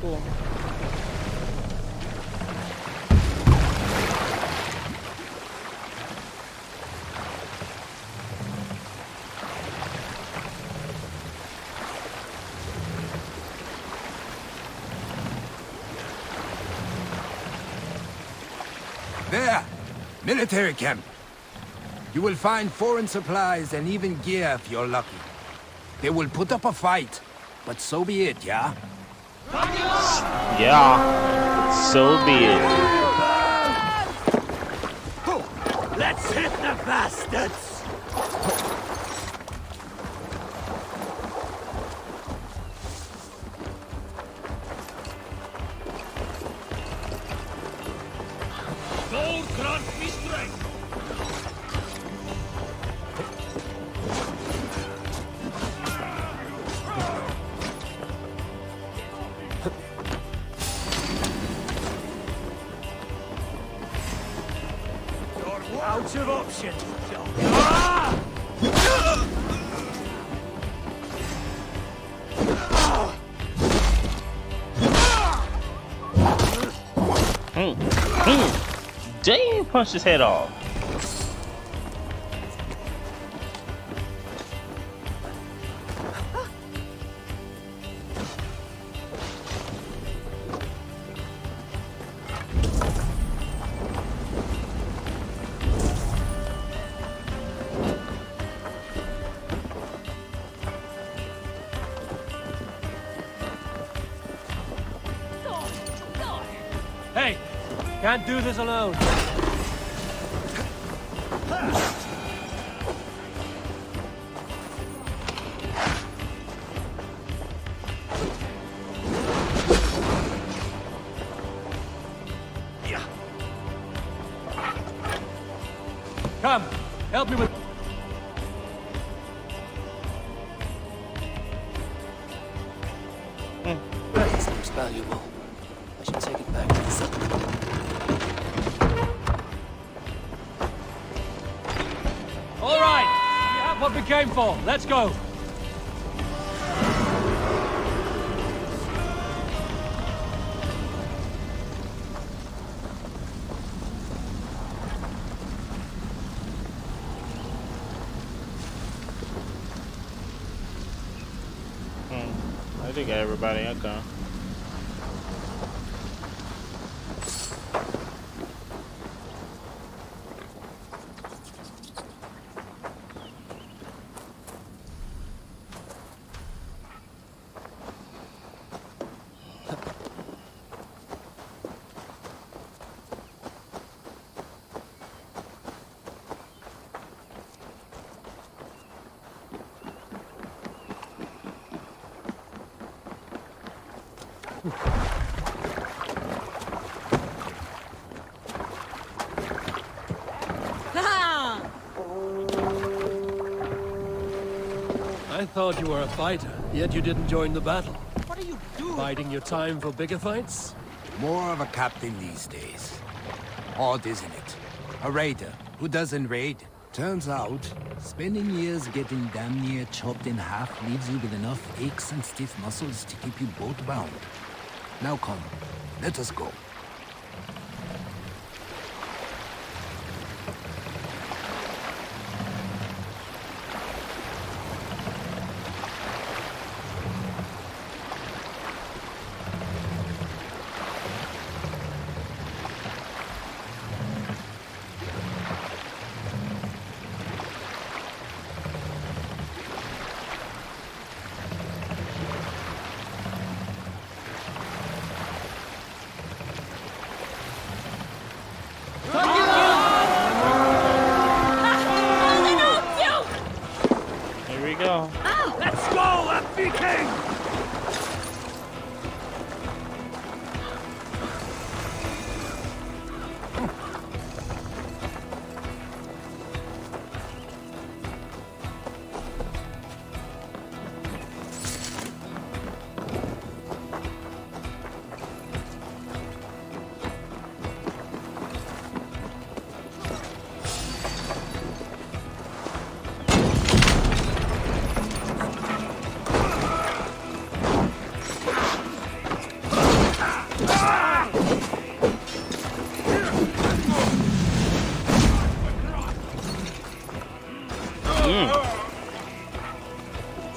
Cool. There! Military camp. You will find foreign supplies and even gear if you're lucky. They will put up a fight, but so be it, yeah? Yeah, so be it. Let's hit the bastards! Lord, grant me strength! Out of options. Damn, punched his head off. Hey, can't do this alone. Come, help me with... This looks valuable. I should take it back to the settlement. All right, we have what we came for. Let's go. I think everybody, okay. I thought you were a fighter, yet you didn't join the battle. What are you doing? Biding your time for bigger fights? More of a captain these days. Odd, isn't it? A raider who doesn't raid. Turns out, spending years getting damn near chopped in half leaves you with enough aches and stiff muscles to keep you boat bound. Now come, let us go.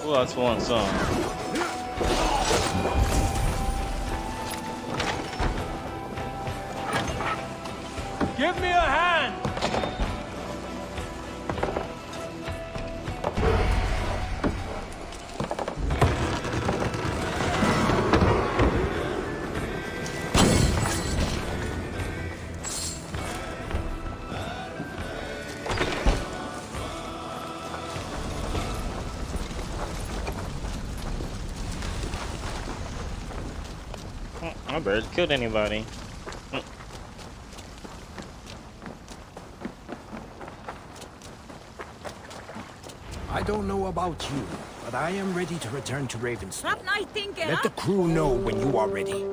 Well, that's one song. Give me a hand! I barely killed anybody. I don't know about you, but I am ready to return to Ravenstone. Nightingale. Let the crew know when you are ready.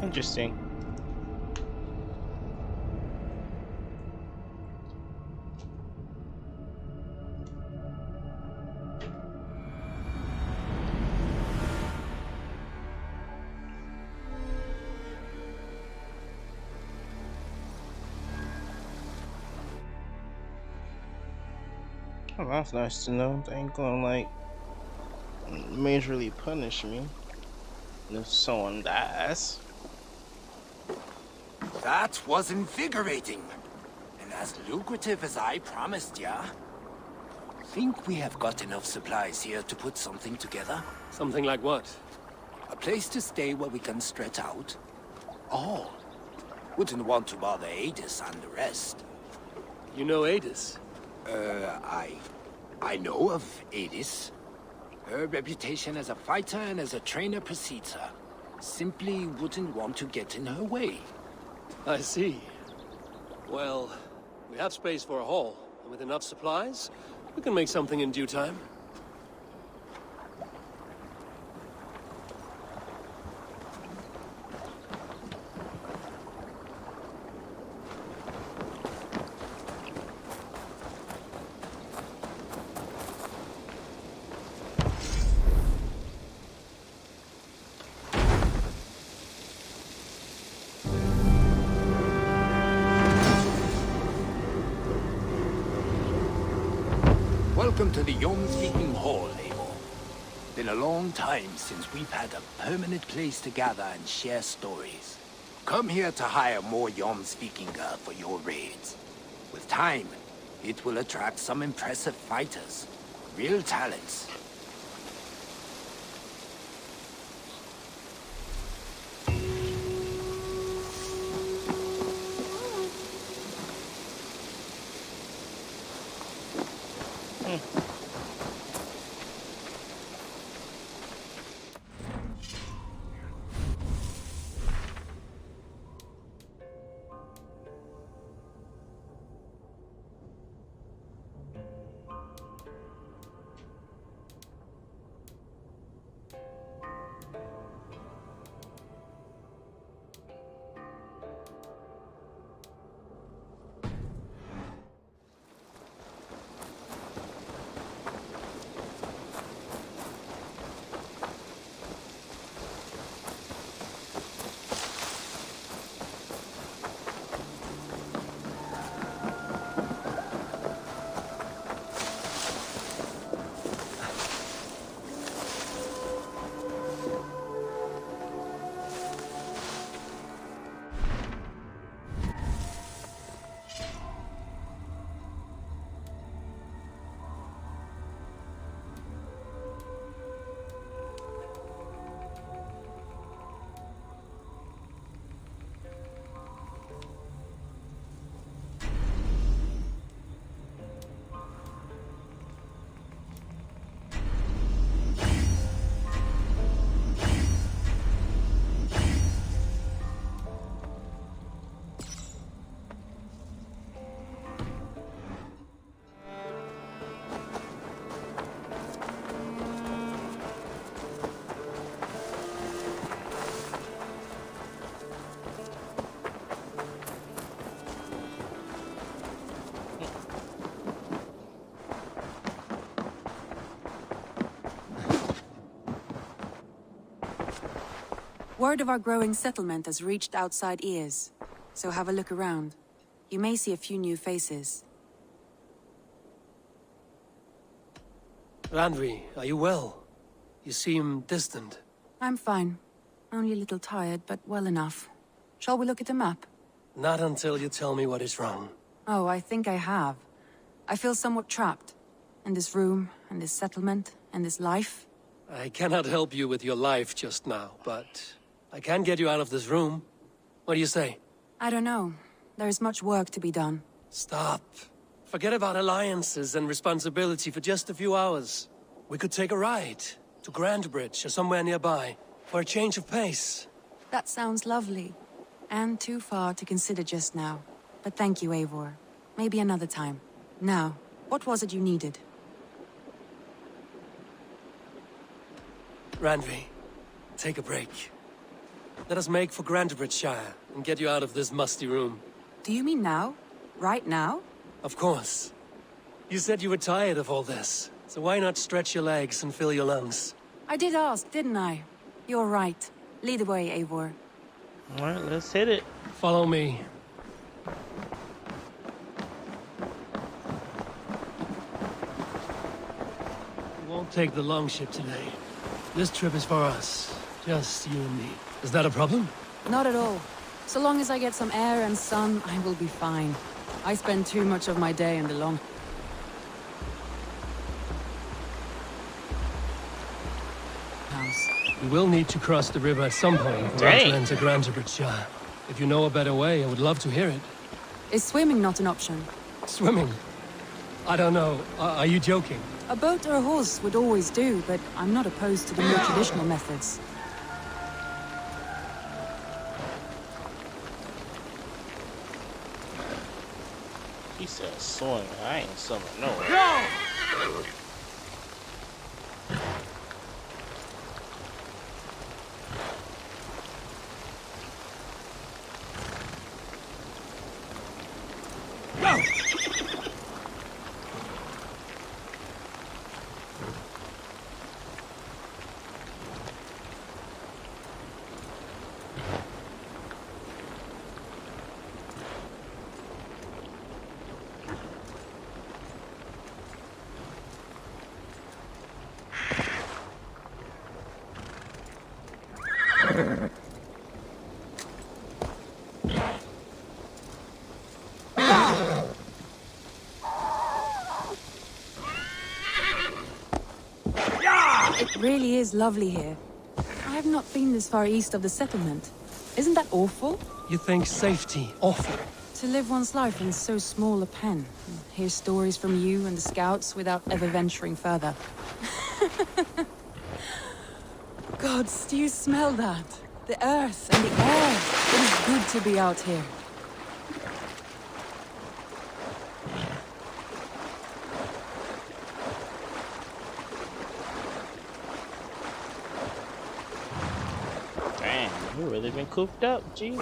Interesting. Oh, that's nice to know. They ain't gonna like majorly punish me if someone dies. That was invigorating. And as lucrative as I promised ya. Think we have got enough supplies here to put something together? Something like what? A place to stay where we can stretch out? Oh. Wouldn't want to bother Adis and the rest. You know Adis? I know of Adis. Her reputation as a fighter and as a trainer precedes her. Simply wouldn't want to get in her way. I see. Well, we have space for a haul, and with enough supplies, we can make something in due time. Welcome to the Yom-Speaking Hall, Abel. Been a long time since we've had a permanent place to gather and share stories. Come here to hire more Yom-Speaking for your raids. With time, it will attract some impressive fighters. Real talents. Word of our growing settlement has reached outside ears, so have a look around. You may see a few new faces. Randvi, are you well? You seem distant. I'm fine. Only a little tired, but well enough. Shall we look at the map? Not until you tell me what is wrong. Oh, I think I have. I feel somewhat trapped. In this room, in this settlement, in this life. I cannot help you with your life just now, but I can get you out of this room. What do you say? I don't know. There is much work to be done. Stop. Forget about alliances and responsibility for just a few hours. We could take a ride to Grandbridge or somewhere nearby for a change of pace. That sounds lovely. And too far to consider just now. But thank you, Eivor. Maybe another time. Now, what was it you needed? Randvi, take a break. Let us make for Grandbridgeshire and get you out of this musty room. Do you mean now? Right now? Of course. You said you were tired of all this, so why not stretch your legs and fill your lungs? I did ask, didn't I? You're right. Lead the way, Eivor. Alright, let's hit it. Follow me. We won't take the longship today. This trip is for us. Just you and me. Is that a problem? Not at all. So long as I get some air and sun, I will be fine. I spend too much of my day in the long... house. We will need to cross the river at some point for us to enter Grandbridgeshire. If you know a better way, I would love to hear it. Is swimming not an option? Swimming? I don't know. Are you joking? A boat or a horse would always do, but I'm not opposed to the more traditional methods. He said swing. I ain't swimming nowhere. Go! It really is lovely here. I have not been this far east of the settlement. Isn't that awful? You think safety awful? To live one's life in so small a pen. Hear stories from you and the scouts without ever venturing further. Gods, do you smell that? The earth and the air. It is good to be out here. Damn, you really been cooped up, G.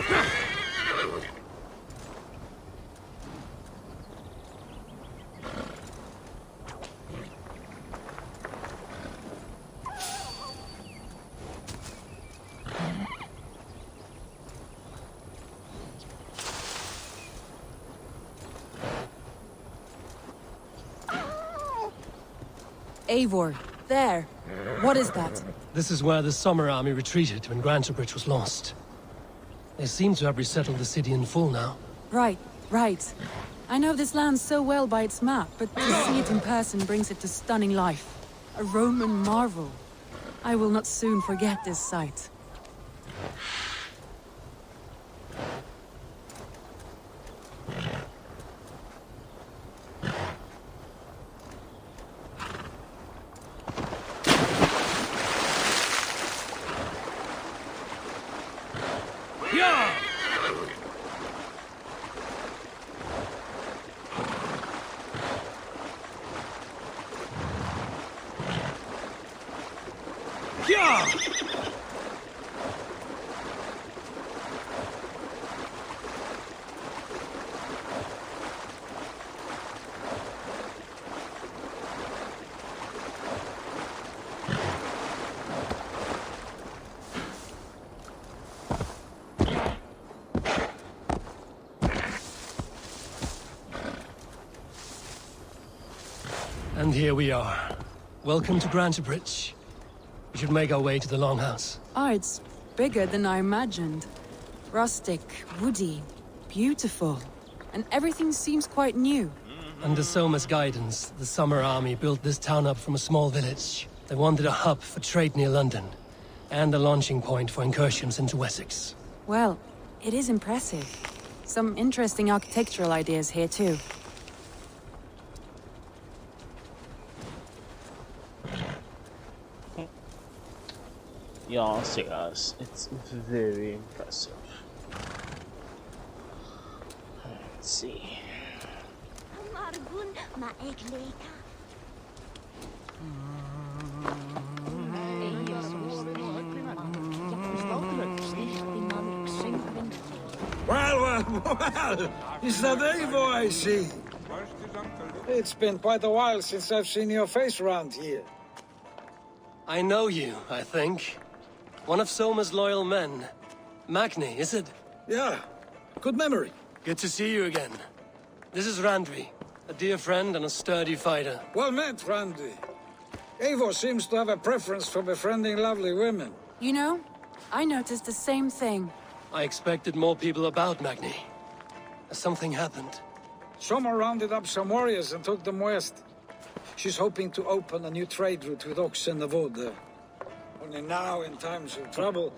Eivor, there. What is that? This is where the Summer Army retreated when Grantebridge was lost. They seem to have resettled the city in full now. Right. I know this land so well by its map, but to see it in person brings it to stunning life. A Roman marvel. I will not soon forget this sight. And here we are. Welcome to Grantebridge. We should make our way to the Longhouse. Oh, it's bigger than I imagined. Rustic, woody, beautiful. And everything seems quite new. Under Soma's guidance, the Summer Army built this town up from a small village. They wanted a hub for trade near London, and a launching point for incursions into Wessex. Well, it is impressive. Some interesting architectural ideas here too. Y'all see us. It's very impressive. Let's see. Well, is that Eivor I see? It's been quite a while since I've seen your face around here. I know you, I think. One of Soma's loyal men. Magni, is it? Yeah, good memory. Good to see you again. This is Randvi, a dear friend and a sturdy fighter. Well met, Randvi. Eivor seems to have a preference for befriending lovely women. You know, I noticed the same thing. I expected more people about Magni. Has something happened? Soma rounded up some warriors and took them west. She's hoping to open a new trade route with oxen of wood there. Only now, in times of trouble,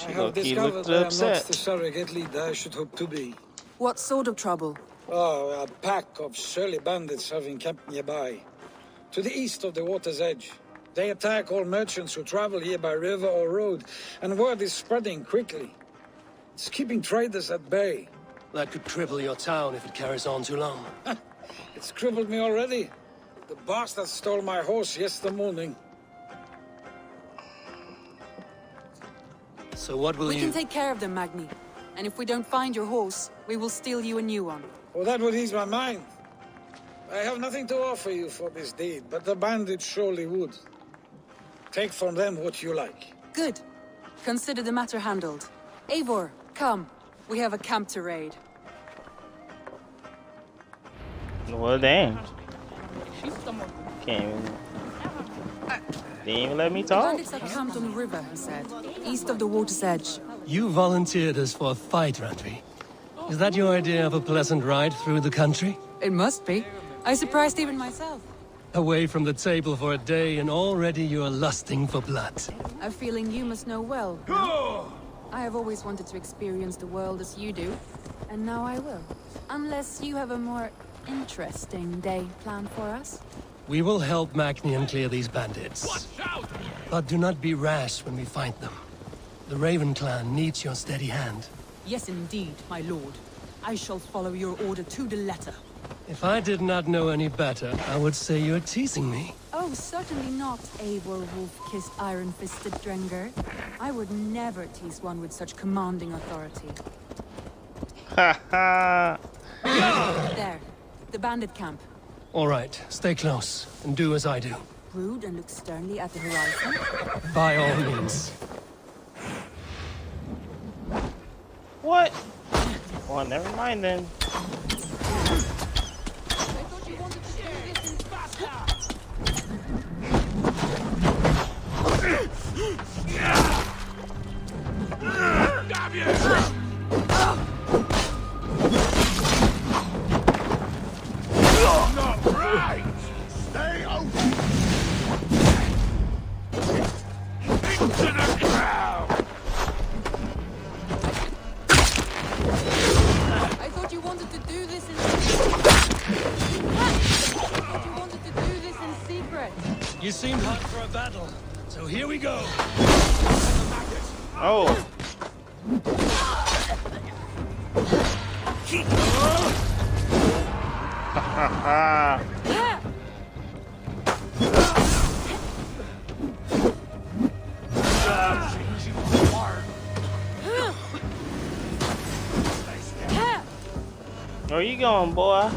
I have discovered that I am not the surrogate leader I should hope to be. What sort of trouble? Oh, a pack of surly bandits have encamped nearby. To the east of the water's edge. They attack all merchants who travel here by river or road, and word is spreading quickly. It's keeping traders at bay. That could cripple your town if it carries on too long. It's crippled me already. The bastard stole my horse yesterday morning. So what will We can take care of them, Magni. And if we don't find your horse, we will steal you a new one. Well, that would ease my mind. I have nothing to offer you for this deed, but the bandits surely would. Take from them what you like. Good. Consider the matter handled. Eivor, come. We have a camp to raid. Well, dang. Didn't even let me talk. Bandits are camped on the river, he said. East of the water's edge. You volunteered us for a fight, Randvi. Is that your idea of a pleasant ride through the country? It must be. I surprised even myself. Away from the table for a day and already you're lusting for blood. A feeling you must know well. I have always wanted to experience the world as you do. And now I will. Unless you have a more interesting day planned for us. We will help Magnian clear these bandits. But do not be rash when we find them. The Raven clan needs your steady hand. Yes, indeed, my lord. I shall follow your order to the letter. If I did not know any better, I would say you're teasing me. Oh, certainly not, Eivor wolf-kissed iron-fisted Drenger. I would never tease one with such commanding authority. Ha ha! There, the bandit camp. All right, stay close, and do as I do. Brood and look sternly at the horizon. By all means. What? Well, never mind then. Not right! Stay open! Into the crowd! I thought you wanted to do this in secret. You seemed hot for a battle, so here we go. Oh. Yeah. Where you going, boy?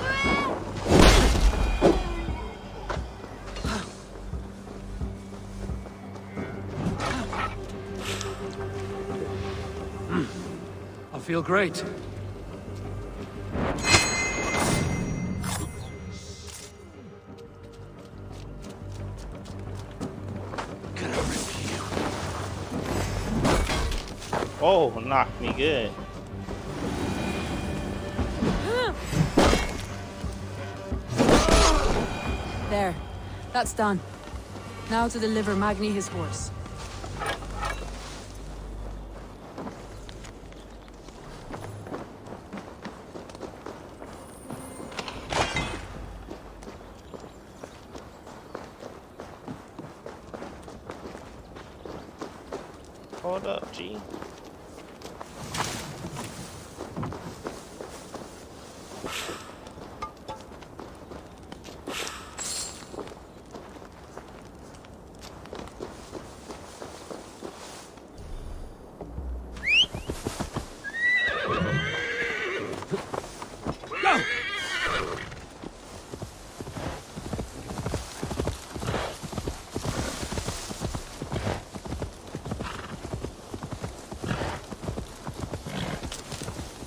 I feel great. Oh, knocked me good. There. That's done. Now to deliver Magni his horse. Hold up, G.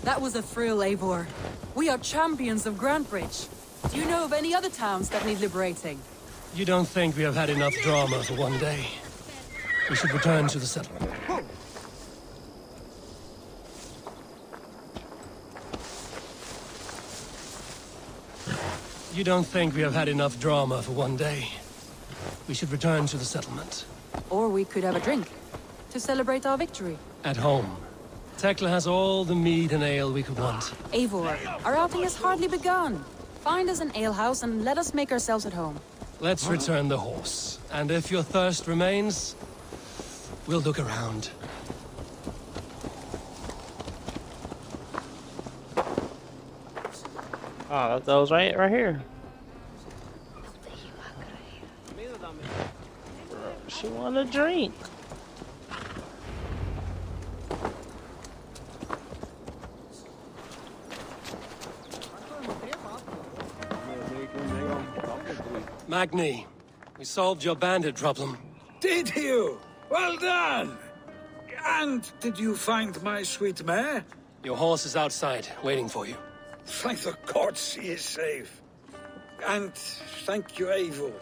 That was a thrill, Eivor. We are champions of Grantbridge. Do you know of any other towns that need liberating? You don't think we have had enough drama for one day? We should return to the settlement. You don't think we have had enough drama for one day? We should return to the settlement. Or we could have a drink, to celebrate our victory. At home. Tekla has all the mead and ale we could want. Eivor, our outing has hardly begun. Find us an alehouse and let us make ourselves at home. Let's return the horse. And if your thirst remains, we'll look around. Oh, that was right here. She want a drink. Magni, we solved your bandit problem. Did you? Well done! And did you find my sweet mare? Your horse is outside, waiting for you. Thank the gods he is safe. And thank you, Eivor.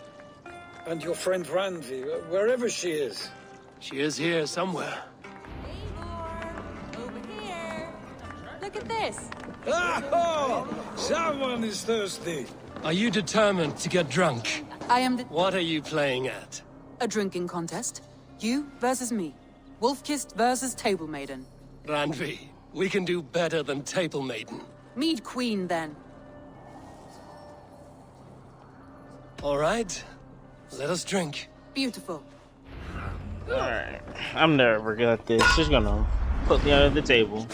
And your friend Randi, wherever she is. She is here somewhere. Eivor, over here. Look at this. Oh, someone is thirsty. Are you determined to get drunk? I am What are you playing at? a drinking contest. You versus me. Wolf-kissed versus Table Maiden. Randvi, we can do better than Table Maiden. Mead Queen, then. All right, let us drink. Beautiful. Alright. I'm never good at this. She's gonna put me under the table.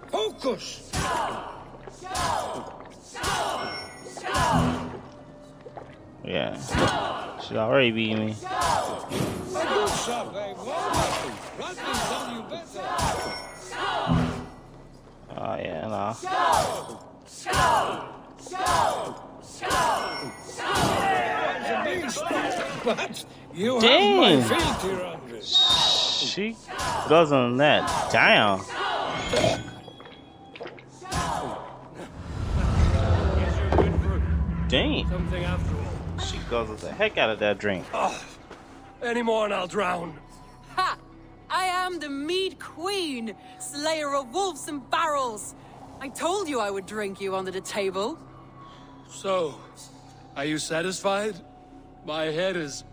Focus! Yeah. She's already beating me. A good shot, Eivor. Randi's done you better. Oh yeah, nah. It's a beast. But you Dang. have my fealty, Randi. She goes on that down. Dang. Something after all. She guzzles the heck out of that drink. Any more and I'll drown. Ha! I am the Mead Queen, slayer of wolves and barrels. I told you I would drink you under the table. So, are you satisfied? My head is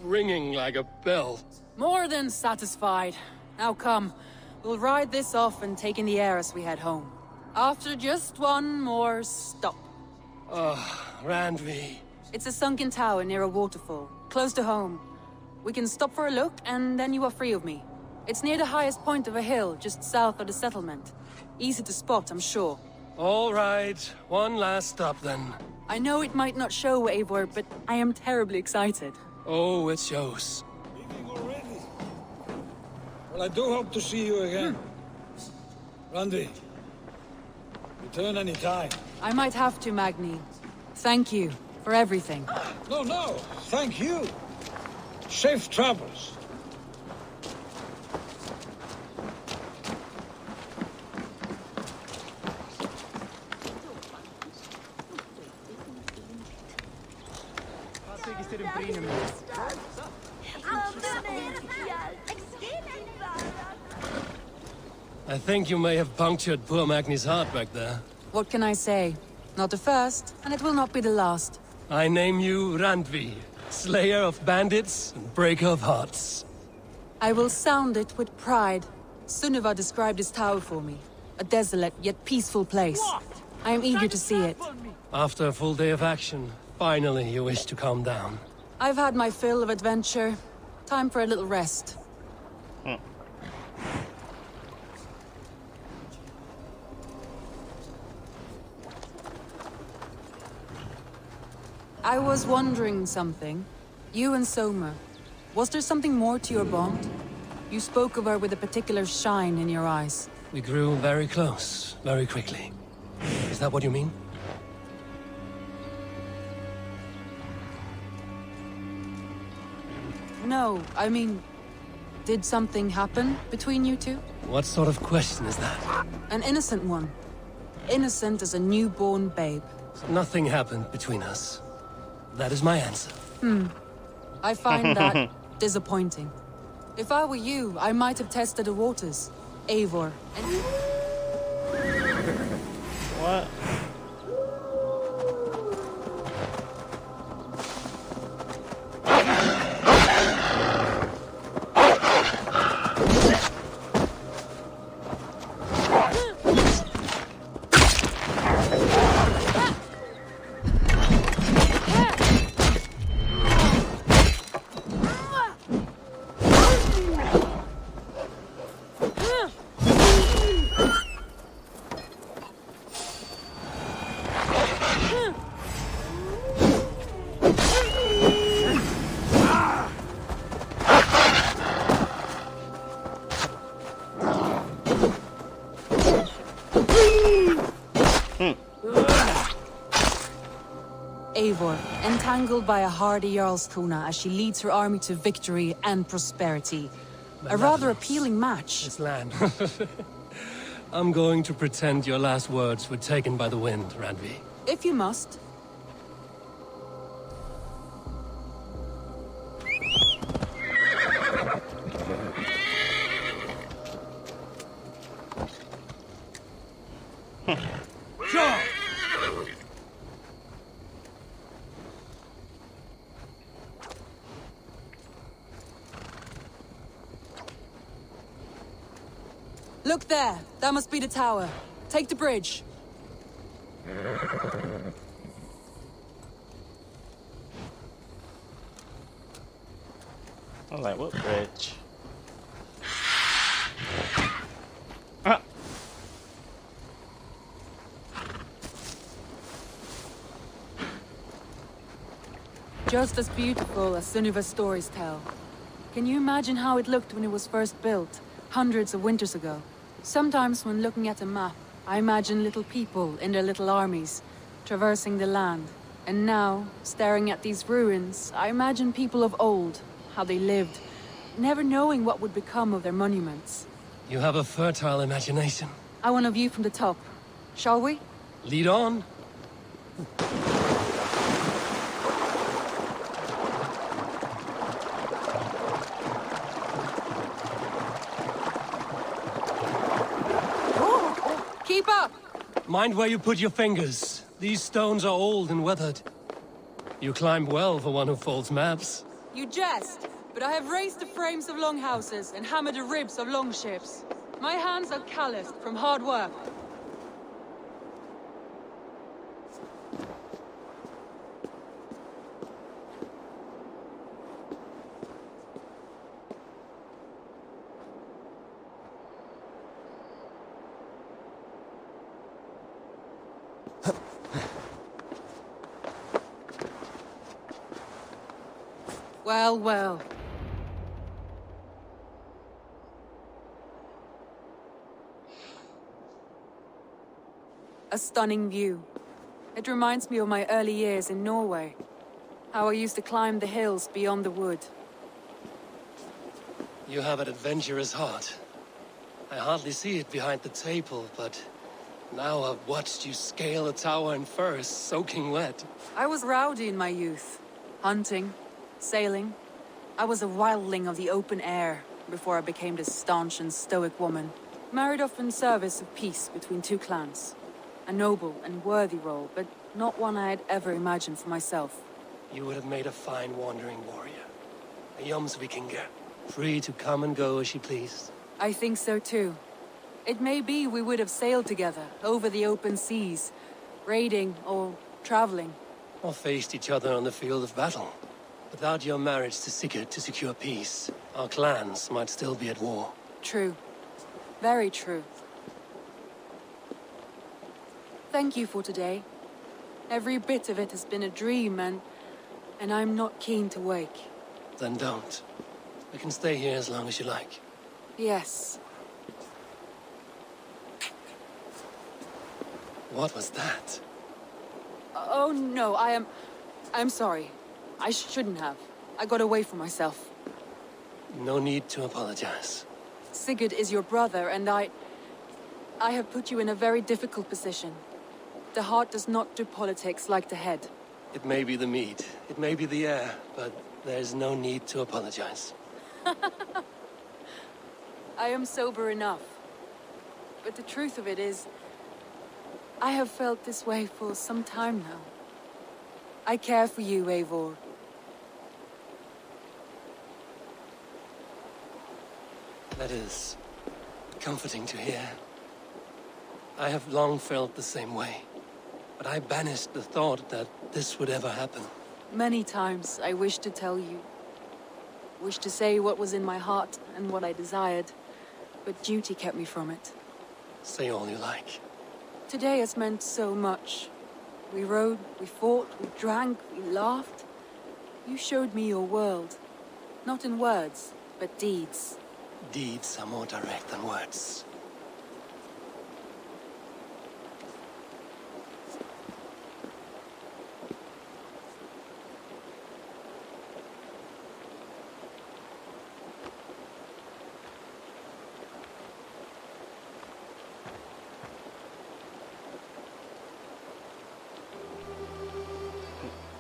ringing like a bell. More than satisfied. Now come, we'll ride this off and take in the air as we head home. After just one more stop. Randvi. It's a sunken tower near a waterfall, close to home. We can stop for a look, and then you are free of me. It's near the highest point of a hill, just south of the settlement. Easy to spot, I'm sure. All right, one last stop then. I know it might not show, Eivor, but I am terribly excited. Oh, it shows. Well, I do hope to see you again. Randvi, return any time. I might have to, Magni. Thank you for everything. No, no, thank you. Safe travels. I think you may have punctured poor Magni's heart back there. What can I say? Not the first, and it will not be the last. I name you Randvi, slayer of bandits and breaker of hearts. I will sound it with pride. Sunniva described this tower for me. A desolate yet peaceful place. I am eager to see it. After a full day of action, finally you wish to calm down. I've had my fill of adventure. Time for a little rest. I was wondering something. You and Soma, was there something more to your bond? You spoke of her with a particular shine in your eyes. We grew very close, very quickly. Is that what you mean? No, I mean, did something happen between you two? What sort of question is that? An innocent one. Innocent as a newborn babe. Nothing happened between us. That is my answer. I find that disappointing. If I were you, I might have tested the waters. Eivor. What? Eivor, entangled by a hardy Jarlskona as she leads her army to victory and prosperity. A rather appealing match. This land. I'm going to pretend your last words were taken by the wind, Randvi. If you must. Sure. Look there! That must be the tower. Take the bridge. I'm like, what bridge? Ah. Just as beautiful as Sunniva's stories tell. Can you imagine how it looked when it was first built, hundreds of winters ago? Sometimes when looking at a map, I imagine little people in their little armies, traversing the land. And now, staring at these ruins, I imagine people of old, how they lived, never knowing what would become of their monuments. You have a fertile imagination. I want a view from the top. Shall we? Lead on. Keep up! Mind where you put your fingers. These stones are old and weathered. You climb well for one who folds maps. You jest, but I have raised the frames of longhouses and hammered the ribs of longships. My hands are calloused from hard work. Well, well. A stunning view. It reminds me of my early years in Norway. How I used to climb the hills beyond the wood. You have an adventurous heart. I hardly see it behind the table, but now I've watched you scale a tower in furs, soaking wet. I was rowdy in my youth. Hunting, sailing. I was a wildling of the open air before I became this staunch and stoic woman. Married off in service of peace between two clans. A noble and worthy role, but not one I had ever imagined for myself. You would have made a fine wandering warrior. A Jomsvikinger, free to come and go as she pleased. I think so too. It may be we would have sailed together, over the open seas, raiding or traveling. Or faced each other on the field of battle. Without your marriage to Sigurd to secure peace, our clans might still be at war. True. Very true. Thank you for today. Every bit of it has been a dream, and I'm not keen to wake. Then don't. We can stay here as long as you like. Yes. What was that? Oh no, I'm sorry. I shouldn't have. I got away from myself. No need to apologize. Sigurd is your brother, and I have put you in a very difficult position. The heart does not do politics like the head. It may be the meat, it may be the air, but there's no need to apologize. I am sober enough. But the truth of it is, I have felt this way for some time now. I care for you, Eivor. That is comforting to hear. I have long felt the same way, but I banished the thought that this would ever happen. Many times I wished to tell you. Wished to say what was in my heart and what I desired, but duty kept me from it. Say all you like. Today has meant so much. We rode, we fought, we drank, we laughed. You showed me your world. Not in words, but deeds. Deeds are more direct than words.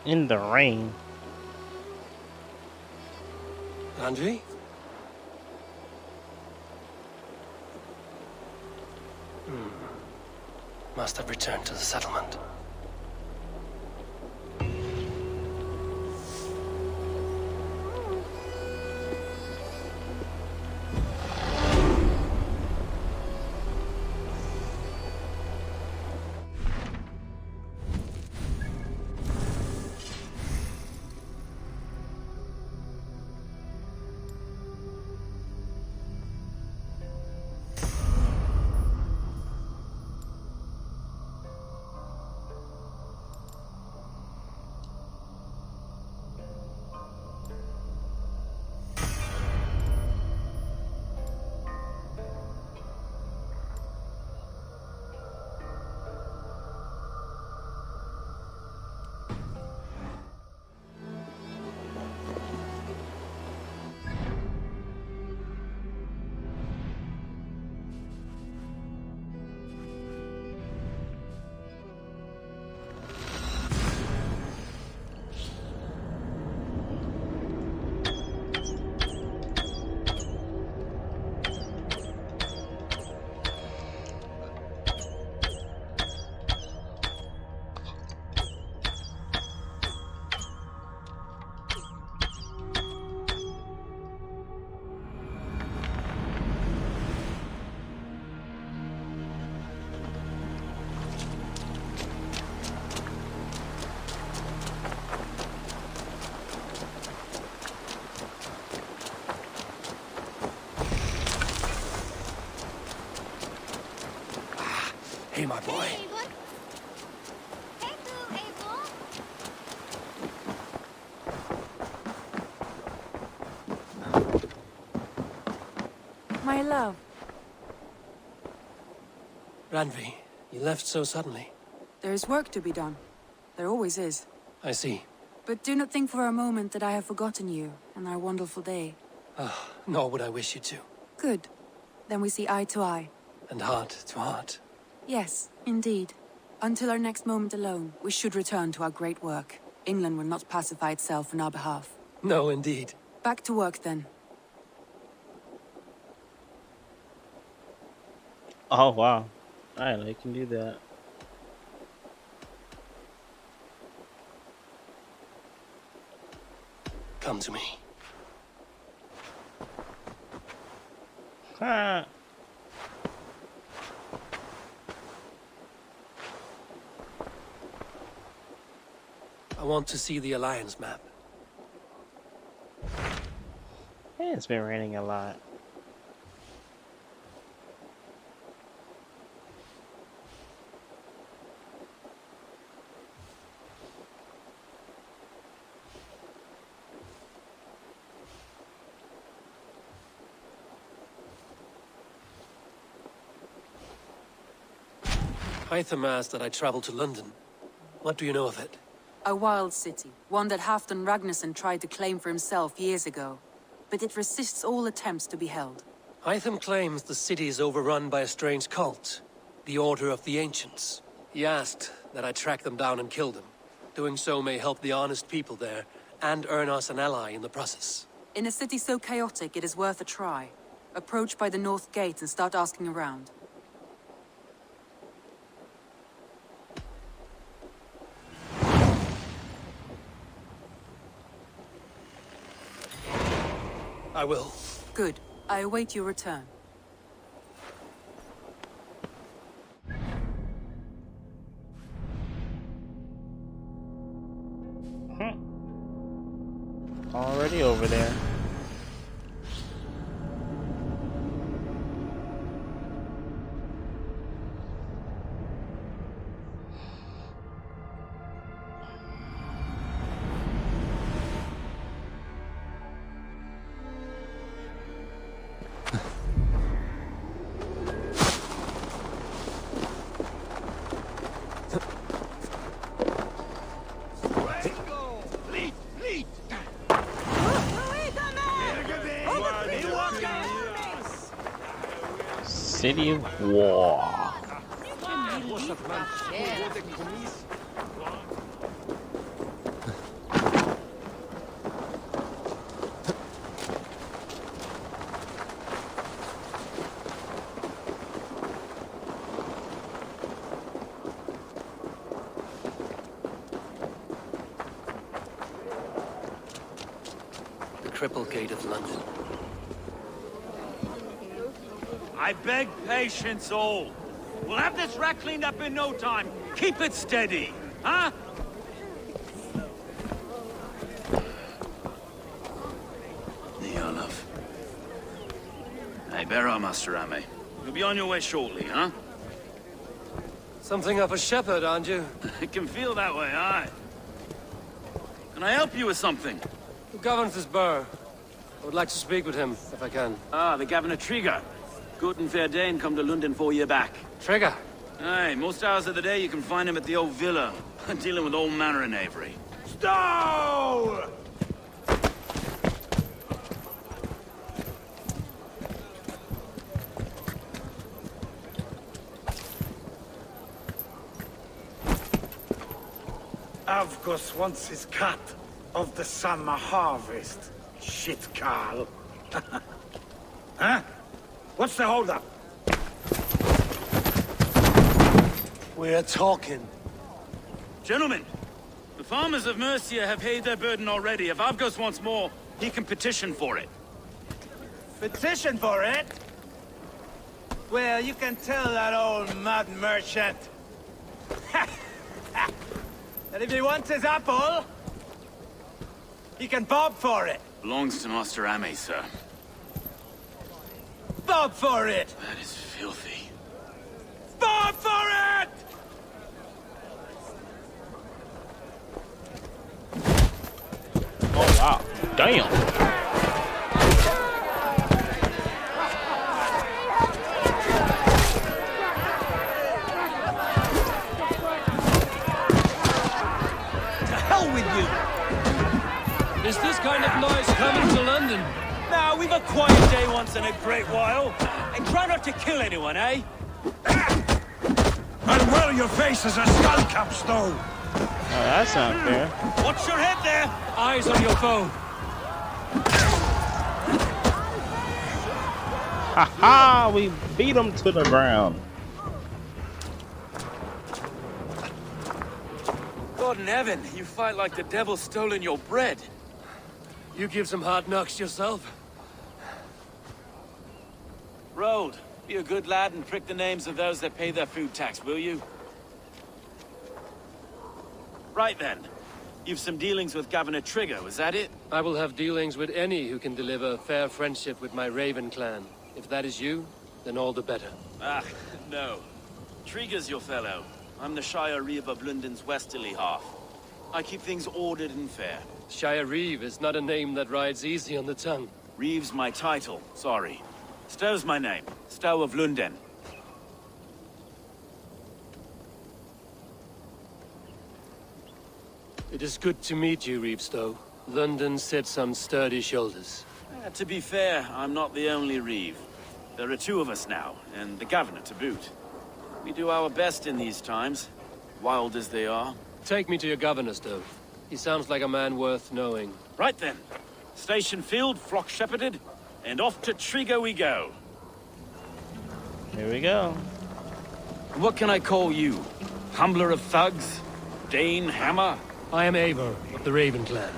In the rain. Andri? Must have returned to the settlement. Hey, my boy. Hey, Eivor. Hey, too, Eivor. My love. Randvi, You left so suddenly. There's work to be done. There always is. I see. But do not think for a moment that I have forgotten you and our wonderful day. Nor would I wish you to. Good. Then we see eye to eye. And heart to heart. Yes, indeed. Until our next moment alone, we should return to our great work. England will not pacify itself on our behalf. No, indeed. Back to work, then. Oh, wow. Alright, I can do that. Come to me. Ah. I want to see the Alliance map. Yeah, it's been raining a lot. Hytham asked that I travel to London. What do you know of it? A wild city, one that Halfdan Ragnarsson tried to claim for himself years ago. But it resists all attempts to be held. Hytham claims the city is overrun by a strange cult, the Order of the Ancients. He asked that I track them down and kill them. Doing so may help the honest people there, and earn us an ally in the process. In a city so chaotic, it is worth a try. Approach by the North Gate and start asking around. I will. Good. I await your return. Already over there. City of War. The Cripple Gate of London. I beg patience, all. We'll have this wreck cleaned up in no time. Keep it steady, huh? Neolov. Hey, bear up, Master Ame. You'll be on your way shortly, huh? Something of a shepherd, aren't you? It can feel that way, aye. Can I help you with something? Who governs this burgh? I would like to speak with him, if I can. Ah, the Governor Trigger. Good and fair Dane come to London 4 year back. Trigger? Aye, most hours of the day you can find him at the old villa, dealing with all manner of knavery. Stow! Avgos wants his cut of the summer harvest. Shit, Carl. Huh? What's the holdup? We're talking. Gentlemen, the farmers of Mercia have paid their burden already. If Avgos wants more, he can petition for it. Petition for it? Well, you can tell that old mud merchant that if he wants his apple, he can bob for it. Belongs to Master Ame, sir. Bob for it! That is filthy. Bob for it! Oh wow. Damn. a quiet day once in a great while. And try not to kill anyone, eh? And wear your face as a skull cap, Stowe. Oh, that's not fair. Watch your head there! Eyes on your foe. Ha ha! We beat him to the ground. God in heaven, you fight like the devil's stolen your bread. You give some hard knocks yourself. Road, be a good lad and prick the names of those that pay their food tax, will you? Right then. You've some dealings with Governor Trigger, was that it? I will have dealings with any who can deliver fair friendship with my Raven clan. If that is you, then all the better. Ah, no. Trigger's your fellow. I'm the Shire Reeve of London's westerly half. I keep things ordered and fair. Shire Reeve is not a name that rides easy on the tongue. Reeve's my title, sorry. Stow's my name. Stow of London. It is good to meet you, Reeve Stowe. London sits on sturdy shoulders. To be fair, I'm not the only Reeve. There are two of us now, and the governor to boot. We do our best in these times, wild as they are. Take me to your governor, Stowe. He sounds like a man worth knowing. Right then. Station filled, flock shepherded, and off to Trigger we go. Here we go. What can I call you? Humbler of thugs? Dane Hammer? I am Eivor of the Raven clan.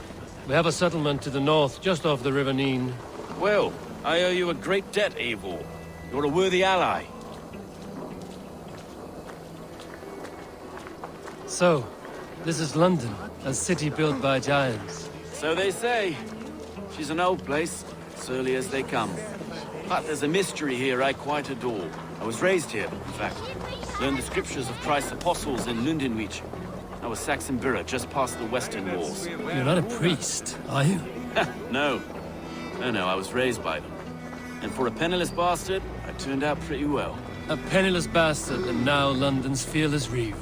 We have a settlement to the north, just off the River Neen. Well, I owe you a great debt, Eivor. You're a worthy ally. So, this is London, a city built by giants. So they say. She's an old place, surly as they come. But there's a mystery here I quite adore. I was raised here, in fact. Learned the scriptures of Christ's apostles in Lundenwich. I was Saxon Borough, just past the western walls. You're not a priest, are you? No. No, I was raised by them. And for a penniless bastard, I turned out pretty well. A penniless bastard, and now London's fearless Reeve.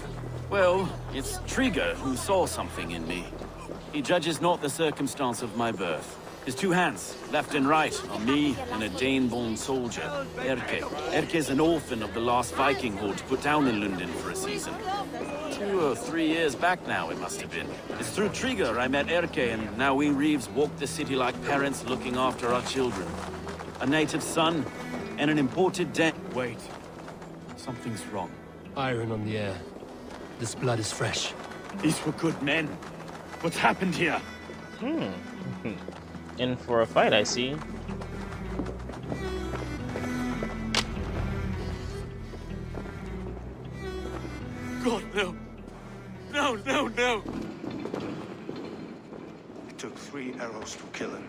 Well, it's Trigger who saw something in me. He judges not the circumstance of my birth. His two hands, left and right, are me and a Dane-born soldier, Erke. Erke's an orphan of the last Viking horde put down in London for a season. 2 or 3 years back now, it must have been. It's through Trigger I met Erke, and now we Reeves walk the city like parents looking after our children. A native son, and an imported Wait. Something's wrong. Iron on the air. This blood is fresh. These were good men. What's happened here? In for a fight, I see. God, no. No. It took 3 arrows to kill him.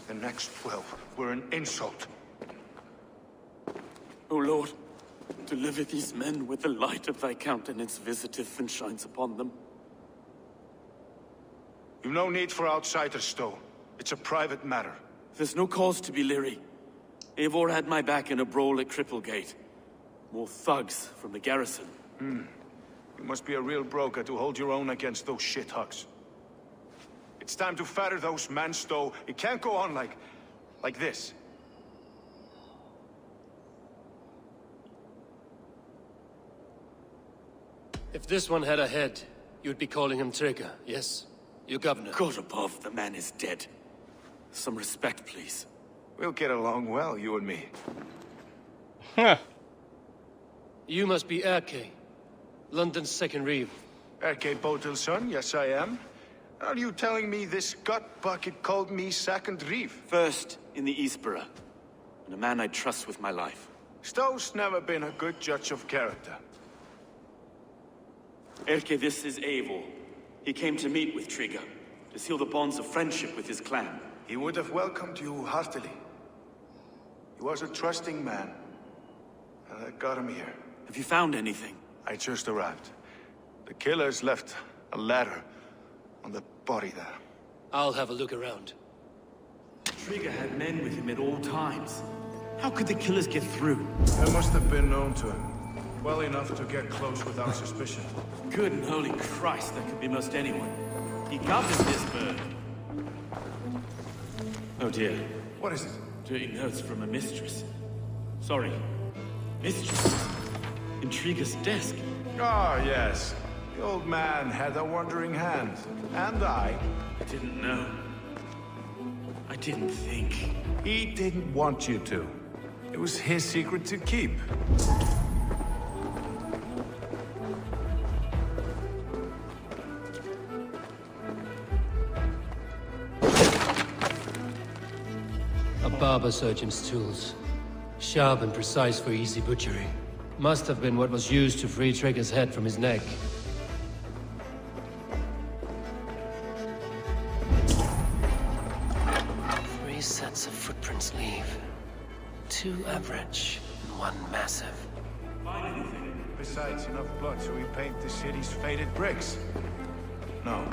The next 12 were an insult. O Lord, deliver these men with the light of thy countenance visiteth and shines upon them. You've no need for outsiders, Stowe. It's a private matter. There's no cause to be leery. Eivor had my back in a brawl at Cripplegate. More thugs from the garrison. You must be a real broker to hold your own against those shithugs. It's time to fetter those men, Stowe. It can't go on like this. If this one had a head, you'd be calling him Trigger, yes? Your governor. God above, the man is dead. Some respect, please. We'll get along well, you and me. You must be Erke, London's second Reeve. Erke Botil's son, yes I am. Are you telling me this gut bucket called me second Reeve? First in the Eastborough, and a man I trust with my life. Stowe's never been a good judge of character. Erke, this is Eivor. He came to meet with Trigger, to seal the bonds of friendship with his clan. He would have welcomed you heartily. He was a trusting man, and I got him here. Have you found anything? I just arrived. The killers left a ladder on the body there. I'll have a look around. Trigger had men with him at all times. How could the killers get through? They must have been known to him. Well enough to get close without suspicion. Good and holy Christ, that could be most anyone. He governs this bird. Oh dear. What is it? Dirty notes from a mistress. Sorry. Mistress. Intrigue's desk. Ah, yes. The old man had a wandering hand. And I didn't know. I didn't think. He didn't want you to. It was his secret to keep. A barber surgeon's tools. Sharp and precise for easy butchery. Must have been what was used to free Trigger's head from his neck. 3 sets of footprints leave. 2 average, and 1 massive. Find anything? Besides enough blood so we paint the city's faded bricks? No.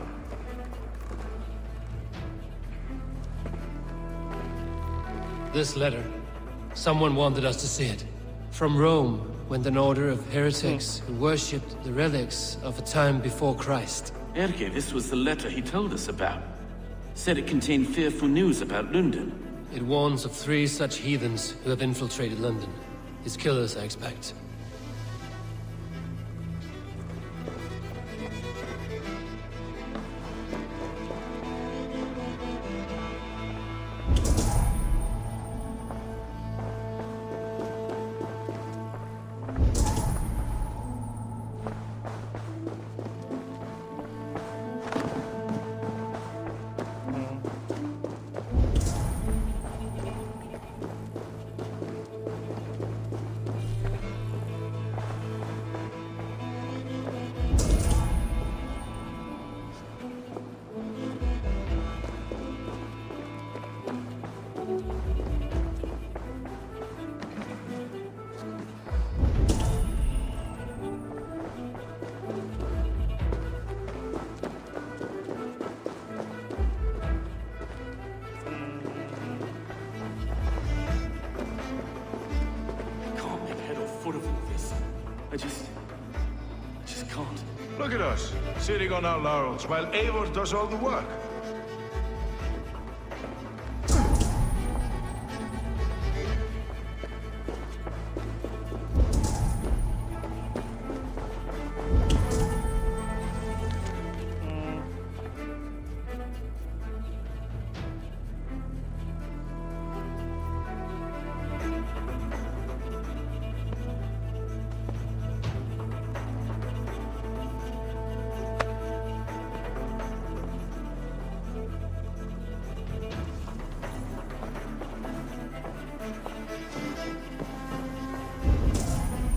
This letter. Someone wanted us to see it. From Rome went an order of heretics who worshipped the relics of a time before Christ. Erke, this was the letter he told us about. Said it contained fearful news about London. It warns of 3 such heathens who have infiltrated London. His killers, I expect. I just can't. Look at us, sitting on our laurels while Eivor does all the work.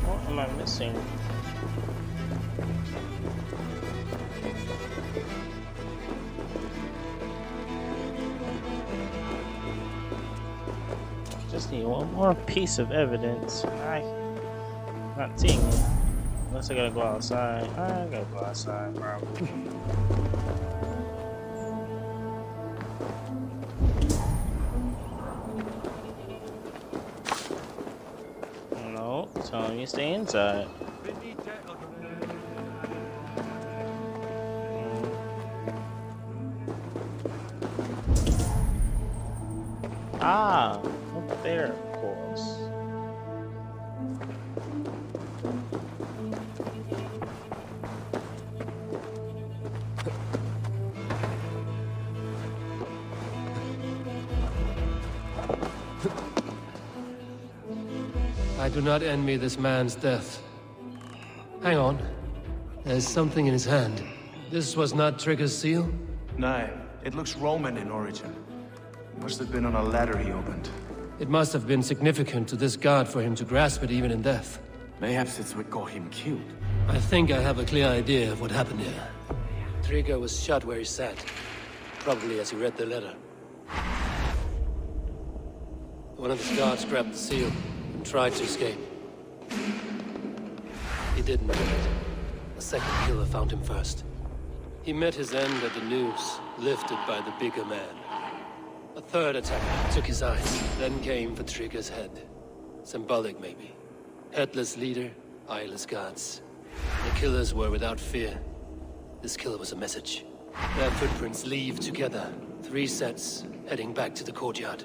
What am I missing? Just need one more piece of evidence. I'm not seeing it. Unless I gotta go outside. I gotta go outside, probably. No, telling me to stay inside. Ah, up there, of course. I do not envy this man's death. Hang on. There's something in his hand. This was not Trigger's seal? No, it looks Roman in origin. Must have been on a ladder he opened. It must have been significant to this god for him to grasp it even in death. Mayhaps it's what got him killed. I think I have a clear idea of what happened here. Trigger was shot where he sat. Probably as he read the letter. One of his guards grabbed the seal and tried to escape. He didn't do it. A second killer found him first. He met his end at the noose, lifted by the bigger man. A third attacker took his eyes, then came for Trigger's head. Symbolic, maybe. Headless leader, eyeless guards. The killers were without fear. This killer was a message. Their footprints leave together. 3 sets, heading back to the courtyard.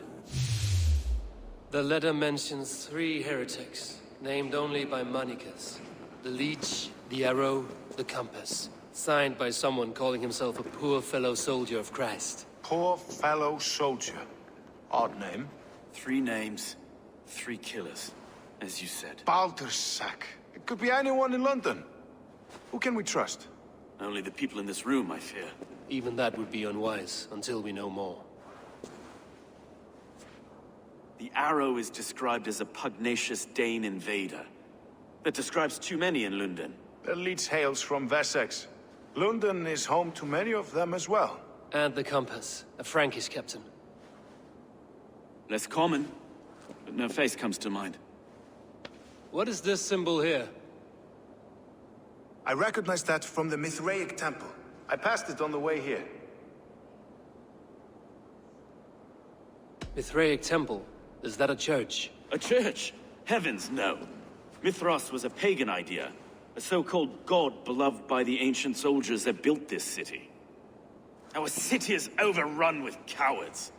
The letter mentions 3 heretics, named only by Manicus. The leech, the arrow, the compass. Signed by someone calling himself a poor fellow soldier of Christ. Poor fellow soldier. Odd name. 3 names, 3 killers, as you said. Baldersack. It could be anyone in London. Who can we trust? Only the people in this room, I fear. Even that would be unwise, until we know more. The arrow is described as a pugnacious Dane invader. That describes too many in London. The leech hails from Wessex. London is home to many of them as well. And the compass, a Frankish captain. Less common, but no face comes to mind. What is this symbol here? I recognize that from the Mithraic temple. I passed it on the way here. Mithraic temple? Is that a church? A church? Heavens, no. Mithras was a pagan idea. A so-called god beloved by the ancient soldiers that built this city. Our city is overrun with cowards.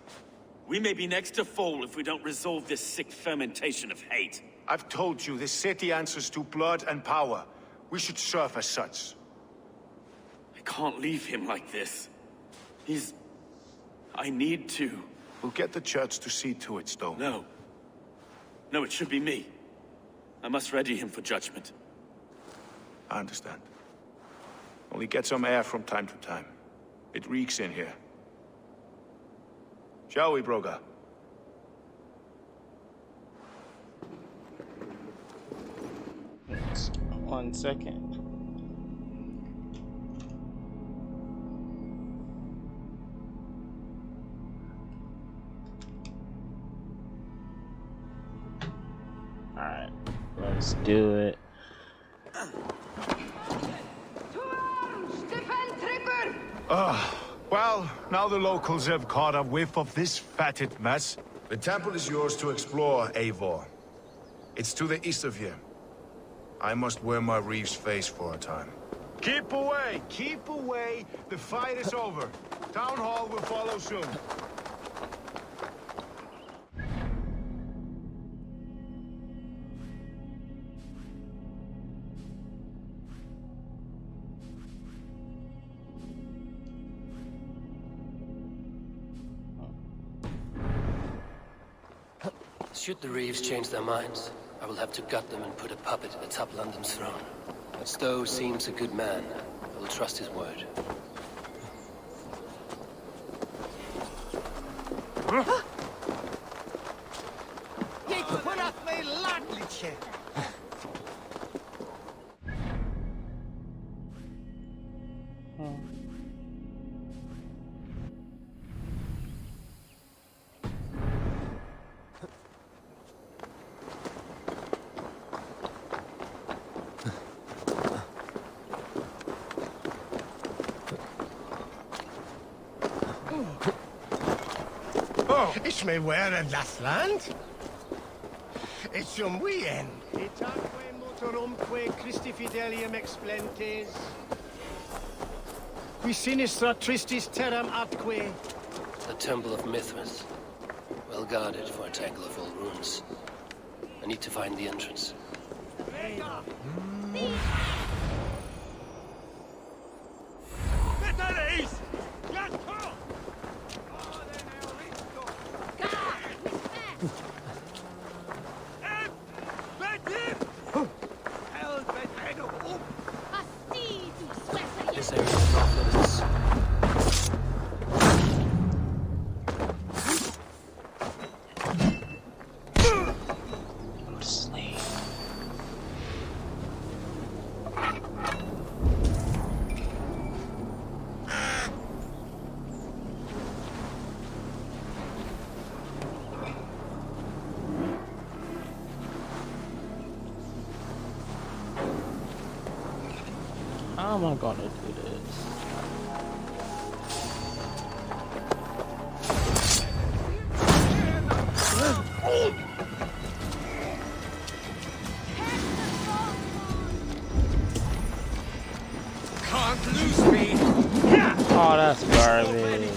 We may be next to fall if we don't resolve this sick fermentation of hate. I've told you, this city answers to blood and power. We should serve as such. I can't leave him like this. I need to. We'll get the church to see to it, Stone. No. No, it should be me. I must ready him for judgment. I understand. Only get some air from time to time. It reeks in here. Shall we, Broga? Yes. 1 second. Alright, let's do it. Well, now the locals have caught a whiff of this fatted mess. The temple is yours to explore, Eivor. It's to the east of here. I must wear my Reeve's face for a time. Keep away! Keep away! The fight is over. Town Hall will follow soon. Should the Reeves change their minds, I will have to gut them and put a puppet atop London's throne. But Stowe seems a good man. I will trust his word. Ich may wear a Lathland. It's your wien. Itaque motorumque Christi fidelium explentes. Qui sinistra tristis terram atque. The Temple of Mithras. Well guarded for a tangle of old ruins. I need to find the entrance. This area is off limits. Go to sleep. How am I gonna do this? Can't lose me. Oh, that's garbage.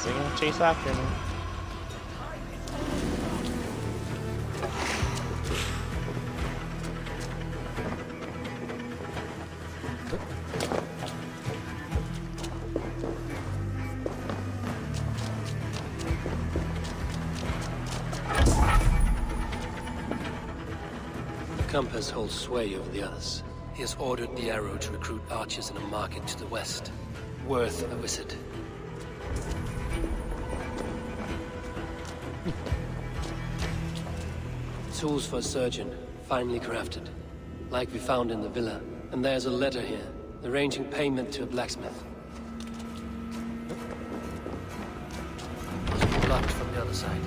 Guess they're gonna chase after me. The compass holds sway over the others. He has ordered the arrow to recruit archers in a market to the west. Worth a visit. Tools for a surgeon, finely crafted. Like we found in the villa. And there's a letter here, arranging payment to a blacksmith. Blocked from the other side.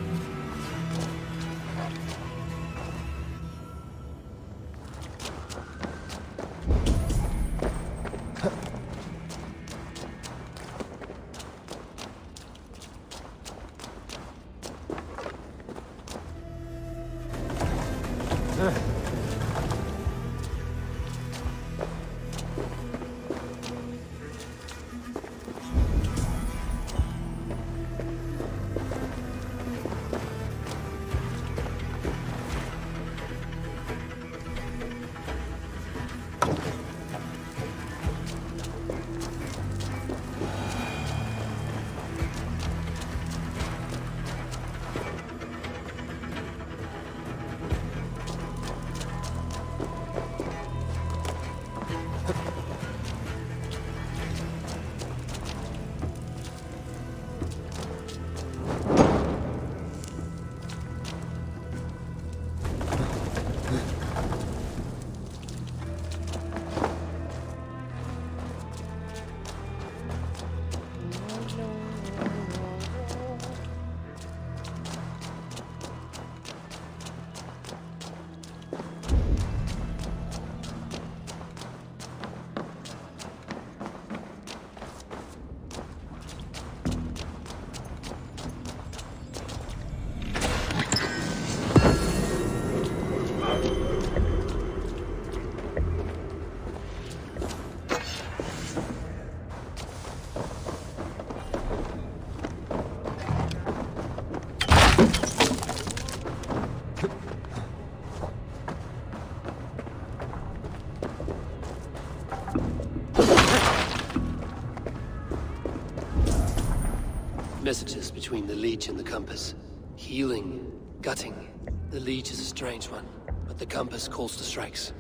Messages between the leech and the compass. Healing, gutting. The leech is a strange one, but the compass calls to strikes.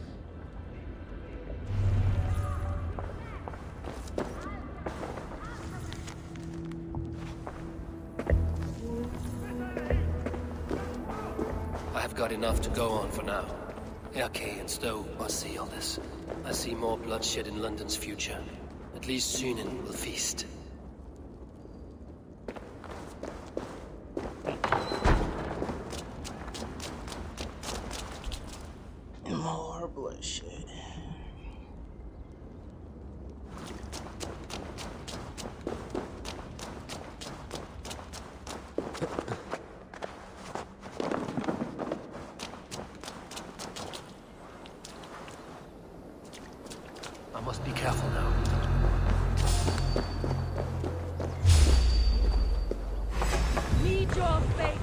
I have got enough to go on for now. Erke and Stowe must see all this. I see more bloodshed in London's future. At least Sunan will feast. More bloodshed. I must be careful now. Meet your fate.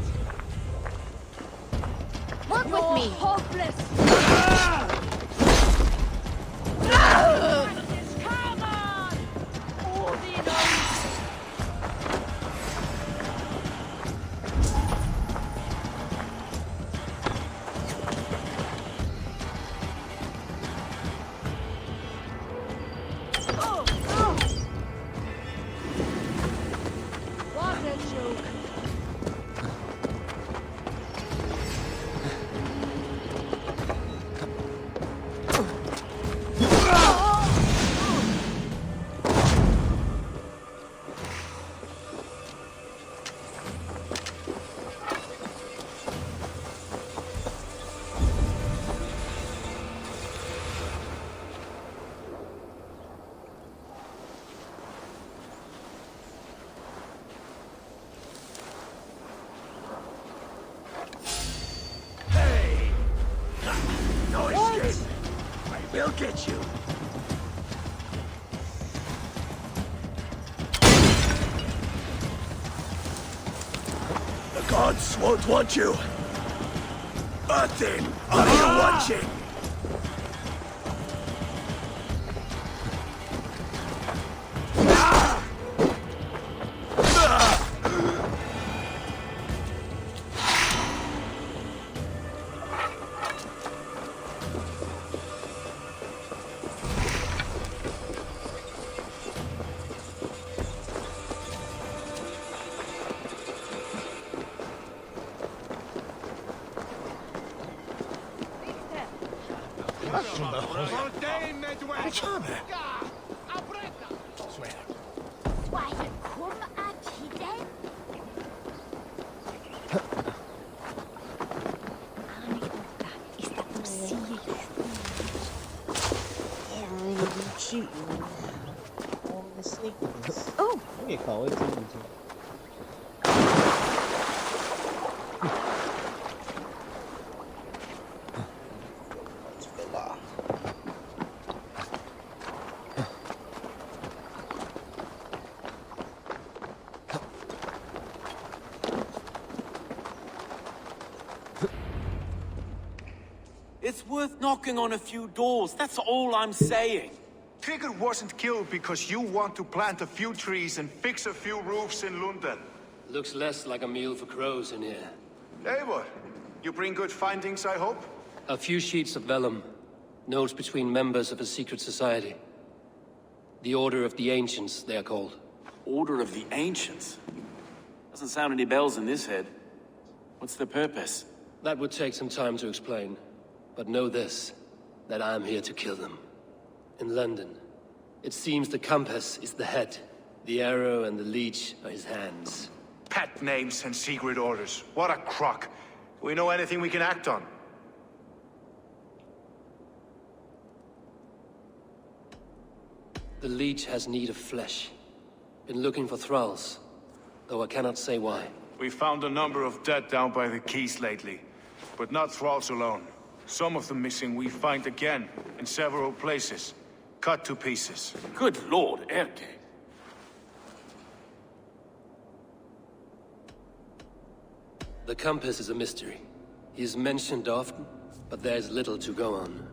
Work with me. Hopeless. gods won't want you. Odin, are you watching? Cheating on the sneakers. Oh! Okay, call it. It's worth knocking on a few doors, that's all I'm saying. Trigger wasn't killed because you want to plant a few trees and fix a few roofs in London. Looks less like a meal for crows in here. Eivor, you bring good findings, I hope? A few sheets of vellum. Notes between members of a secret society. The Order of the Ancients, they are called. Order of the Ancients? Doesn't sound any bells in this head. What's the purpose? That would take some time to explain. But know this, that I'm here to kill them. In London, it seems the compass is the head. The arrow and the leech are his hands. Pet names and secret orders. What a crock. Do we know anything we can act on? The leech has need of flesh. Been looking for thralls, though I cannot say why. We found a number of dead down by the quays lately, but not thralls alone. Some of the missing we find again, in several places. Cut to pieces. Good lord, Erke. The compass is a mystery. He is mentioned often, but there is little to go on.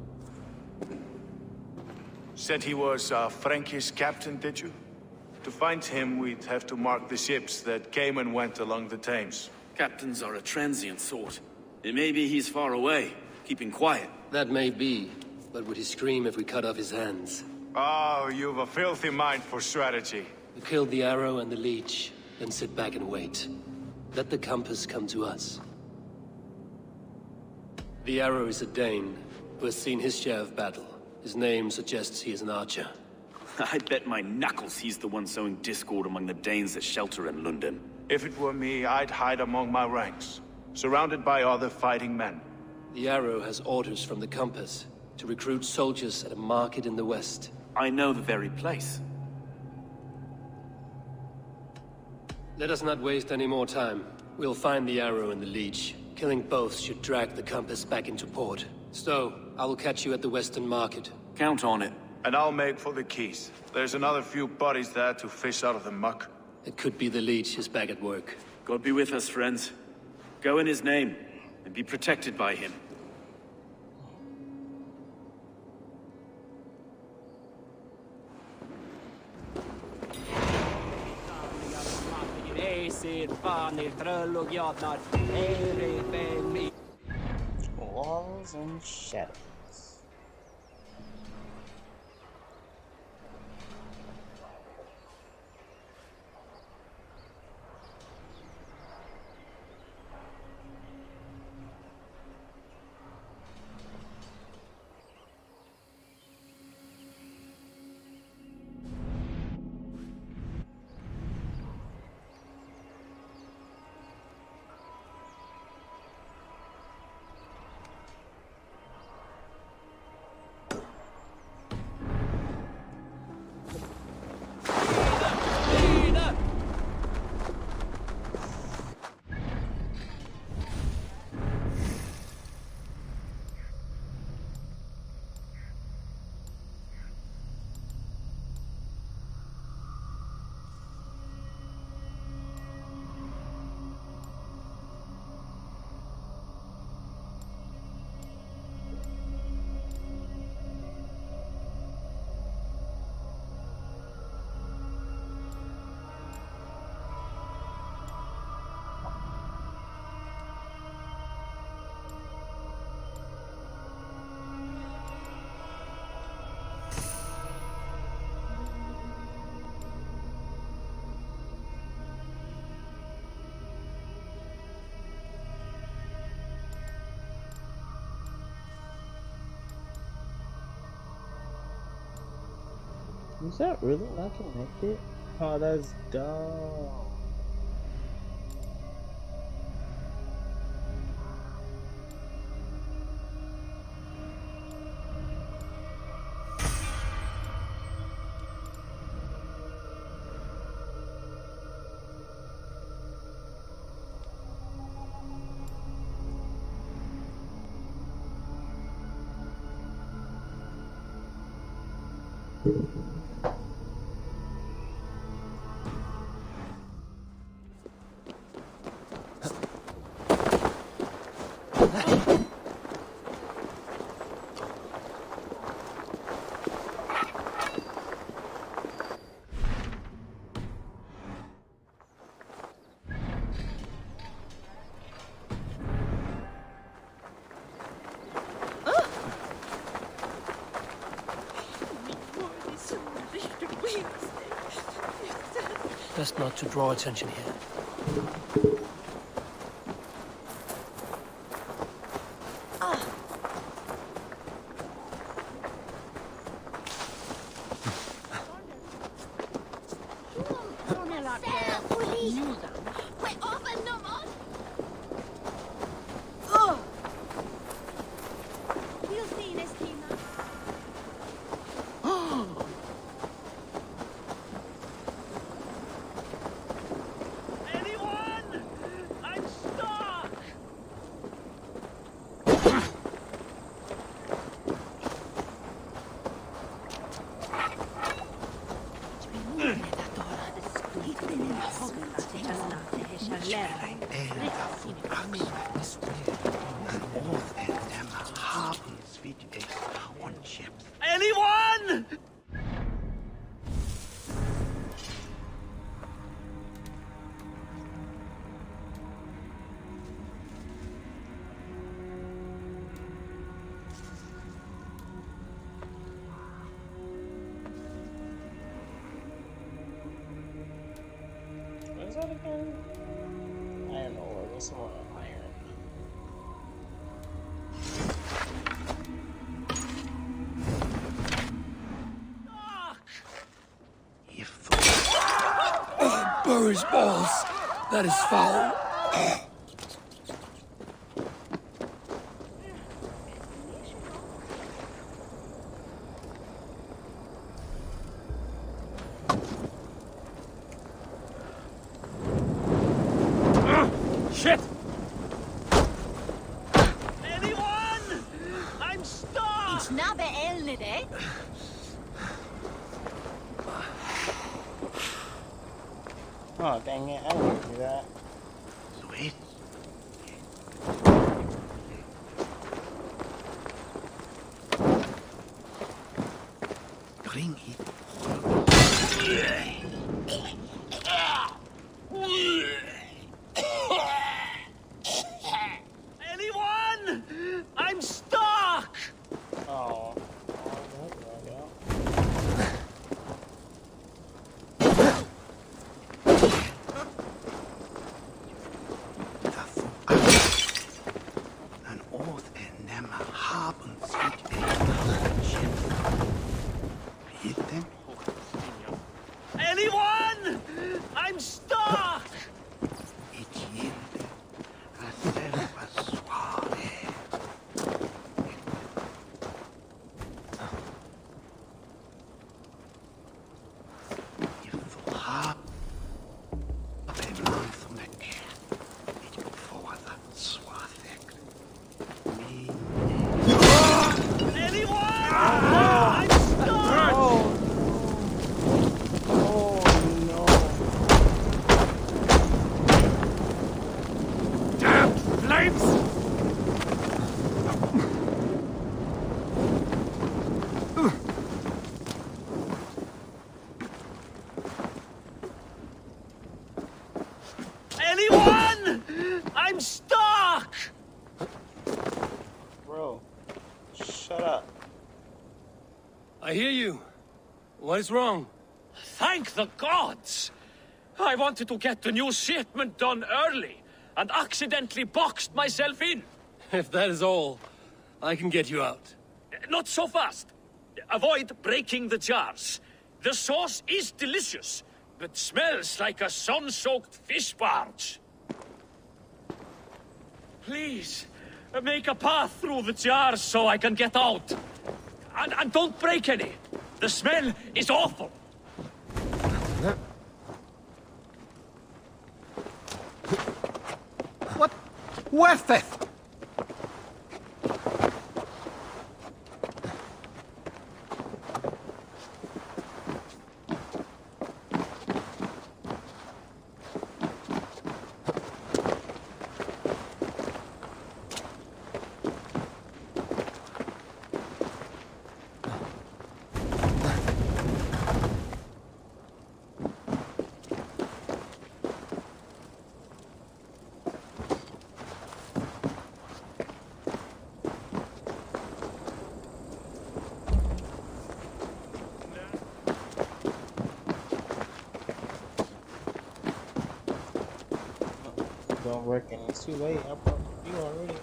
Said he was a Frankish captain, did you? To find him, we'd have to mark the ships that came and went along the Thames. Captains are a transient sort. It may be he's far away, keeping quiet. That may be, but would he scream if we cut off his hands? Oh, you've a filthy mind for strategy. We kill the arrow and the leech, then sit back and wait. Let the compass come to us. The arrow is a Dane, who has seen his share of battle. His name suggests he is an archer. I bet my knuckles he's the one sowing discord among the Danes that shelter in London. If it were me, I'd hide among my ranks, surrounded by other fighting men. The arrow has orders from the compass to recruit soldiers at a market in the west. I know the very place. Let us not waste any more time. We'll find the arrow and the leech. Killing both should drag the compass back into port. Stowe, I will catch you at the western market. Count on it. And I'll make for the quays. There's another few bodies there to fish out of the muck. It could be the leech is back at work. God be with us, friends. Go in his name, and be protected by him. Walls and shadows. Is that really not connected? Oh, that's dumb. Best not to draw attention here. Anyone? What is that again? Iron ore. What's more iron? Burry's balls. That is foul. Shit! Anyone? I'm stuck! Snabbe elnede. Oh, dang it. I didn't do that. Sweet. Bring it. Anyone? I'm stuck! Oh. An Ort nämmer haben sich ein Bitte? Anyone? I'm stuck! Ich hilde, als selber suave. Ich vorhab ein Mann som är ich får att suave. Anyone? I'm stuck! Damn flames! Anyone? I'm stuck! Bro, shut up. I hear you. What is wrong? Thank the gods! I wanted to get the new shipment done early, and accidentally boxed myself in. If that is all, I can get you out. Not so fast. Avoid breaking the jars. The sauce is delicious, but smells like a sun-soaked fish barge. Please, make a path through the jars so I can get out. And don't break any. The smell is awful. What? Where's this? Don't work and it's too late. I brought you already.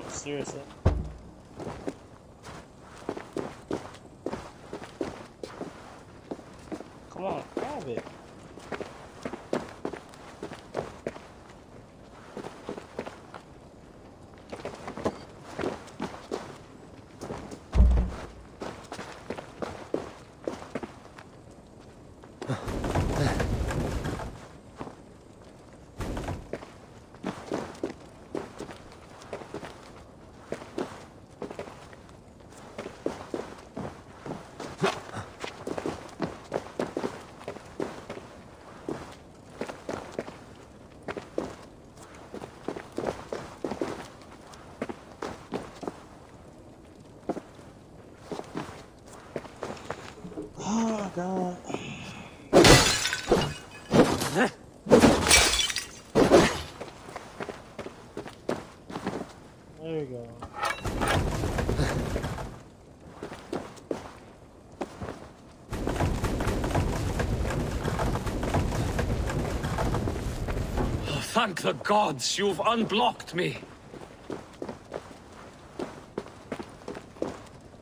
Seriously. Come on, grab it. Oh God. There you go. Oh, thank the gods, you've unblocked me.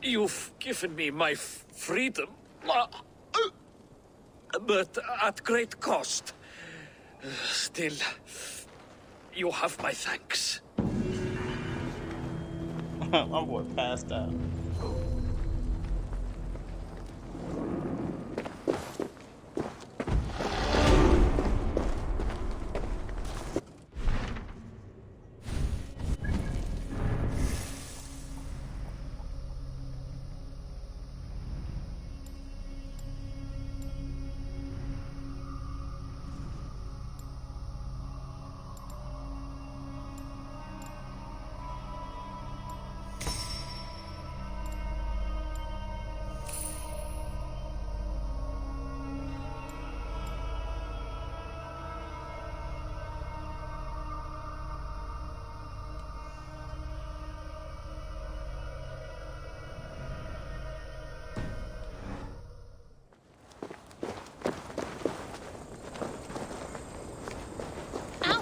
You've given me my freedom. But at great cost. Still, you have my thanks. My boy passed out.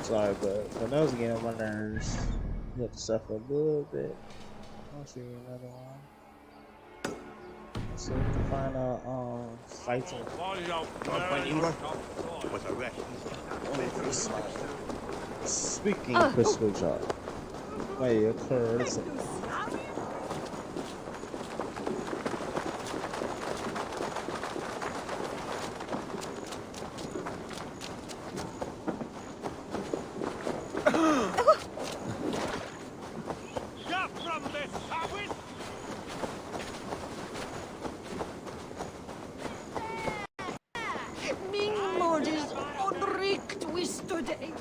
Sorry, but my nose getting on my nerves. You have to suffer a little bit. I'll show you another one. So we can find a fighting. Speaking of pistol job. May occurs. Min moders onrykt wistoday.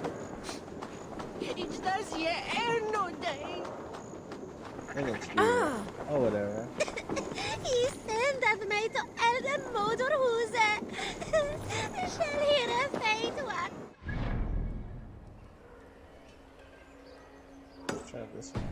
It's je no day. That looks weird. Oh, whatever. He sände mig till elden motorhuset. Shall hear a faint one. Let's try this one.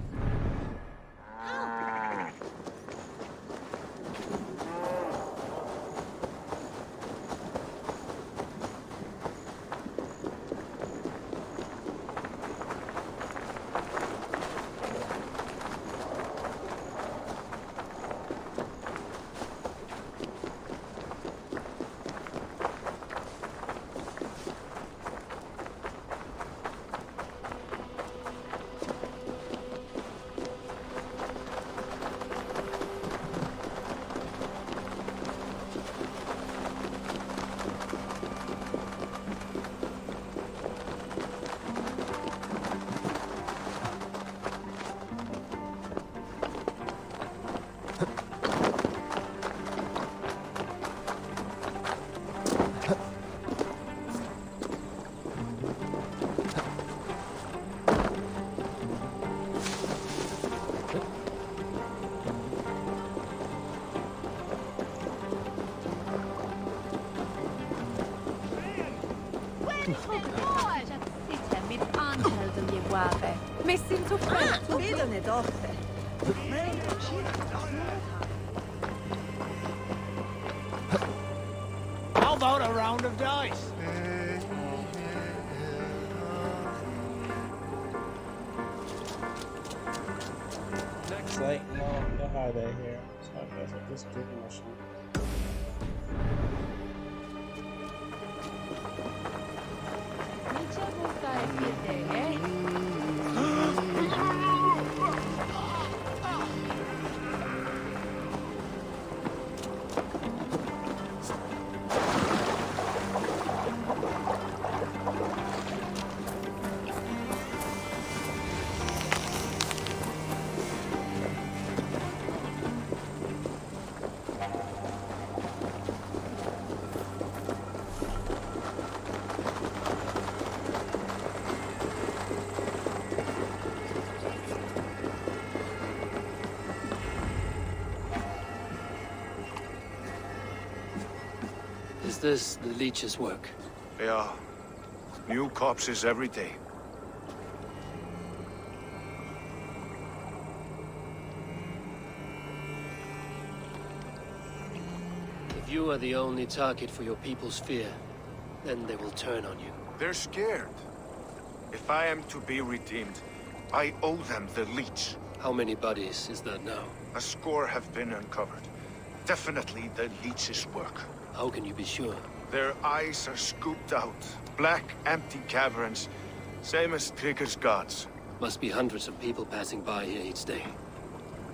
Messi in sofferto. Vedone d'orte. How about a round of dice? It's like no holiday here, so I guess I'll just do the mission. Is this the leech's work? Yeah. New corpses every day. If you are the only target for your people's fear, then they will turn on you. They're scared. If I am to be redeemed, I owe them the leech. How many bodies is that now? A score have been uncovered. Definitely the leech's work. How can you be sure? Their eyes are scooped out. Black, empty caverns. Same as Trigger's gods. Must be hundreds of people passing by here each day.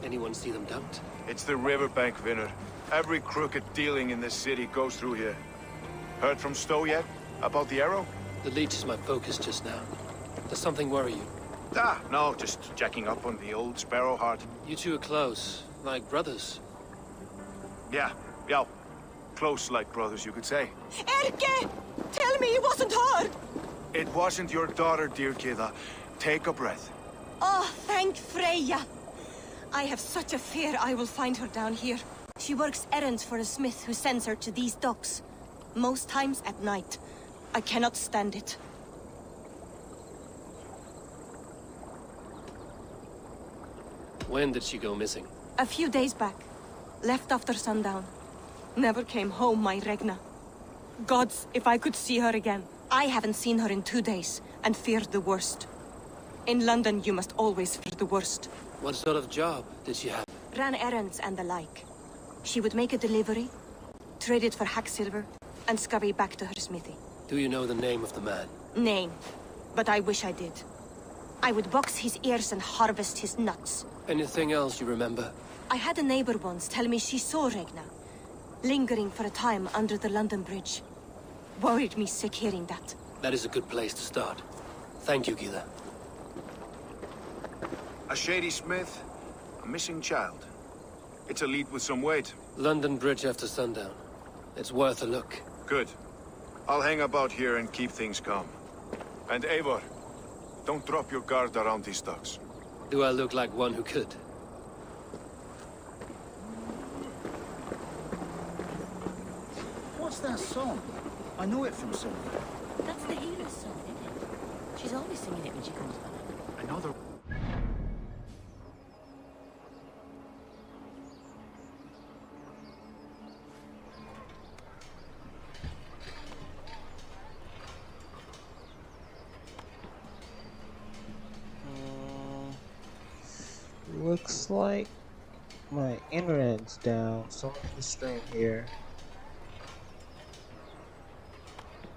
Anyone see them dumped? It's the riverbank, Vinner. Every crooked dealing in this city goes through here. Heard from Stowe yet? About the arrow? The leech is my focus just now. Does something worry you? Ah, no, just checking up on the old Sparrowheart. You two are close, like brothers. Yeah. Close like brothers, you could say. Erke! Tell me it wasn't her! It wasn't your daughter, dear Kida. Take a breath. Oh, thank Freya. I have such a fear I will find her down here. She works errands for a smith who sends her to these docks. Most times at night. I cannot stand it. When did she go missing? A few days back. Left after sundown. Never came home, my Regna. Gods, if I could see her again. I haven't seen her in 2 days, and feared the worst. In London, you must always fear the worst. What sort of job did she have? Ran errands and the like. She would make a delivery, trade it for hack silver, and scurry back to her smithy. Do you know the name of the man? Name. But I wish I did. I would box his ears and harvest his nuts. Anything else you remember? I had a neighbor once tell me she saw Regna, lingering for a time under the London Bridge. Worried me sick hearing that. That is a good place to start. Thank you, Gila. A shady smith, a missing child. It's a lead with some weight. London Bridge after sundown. It's worth a look. Good. I'll hang about here and keep things calm. And Eivor, don't drop your guard around these thugs. Do I look like one who could? What's that song? I know it from somewhere. That's the hero's song, isn't it? She's always singing it when she comes back. Another... Looks like my internet's down, so I'm gonna stream here.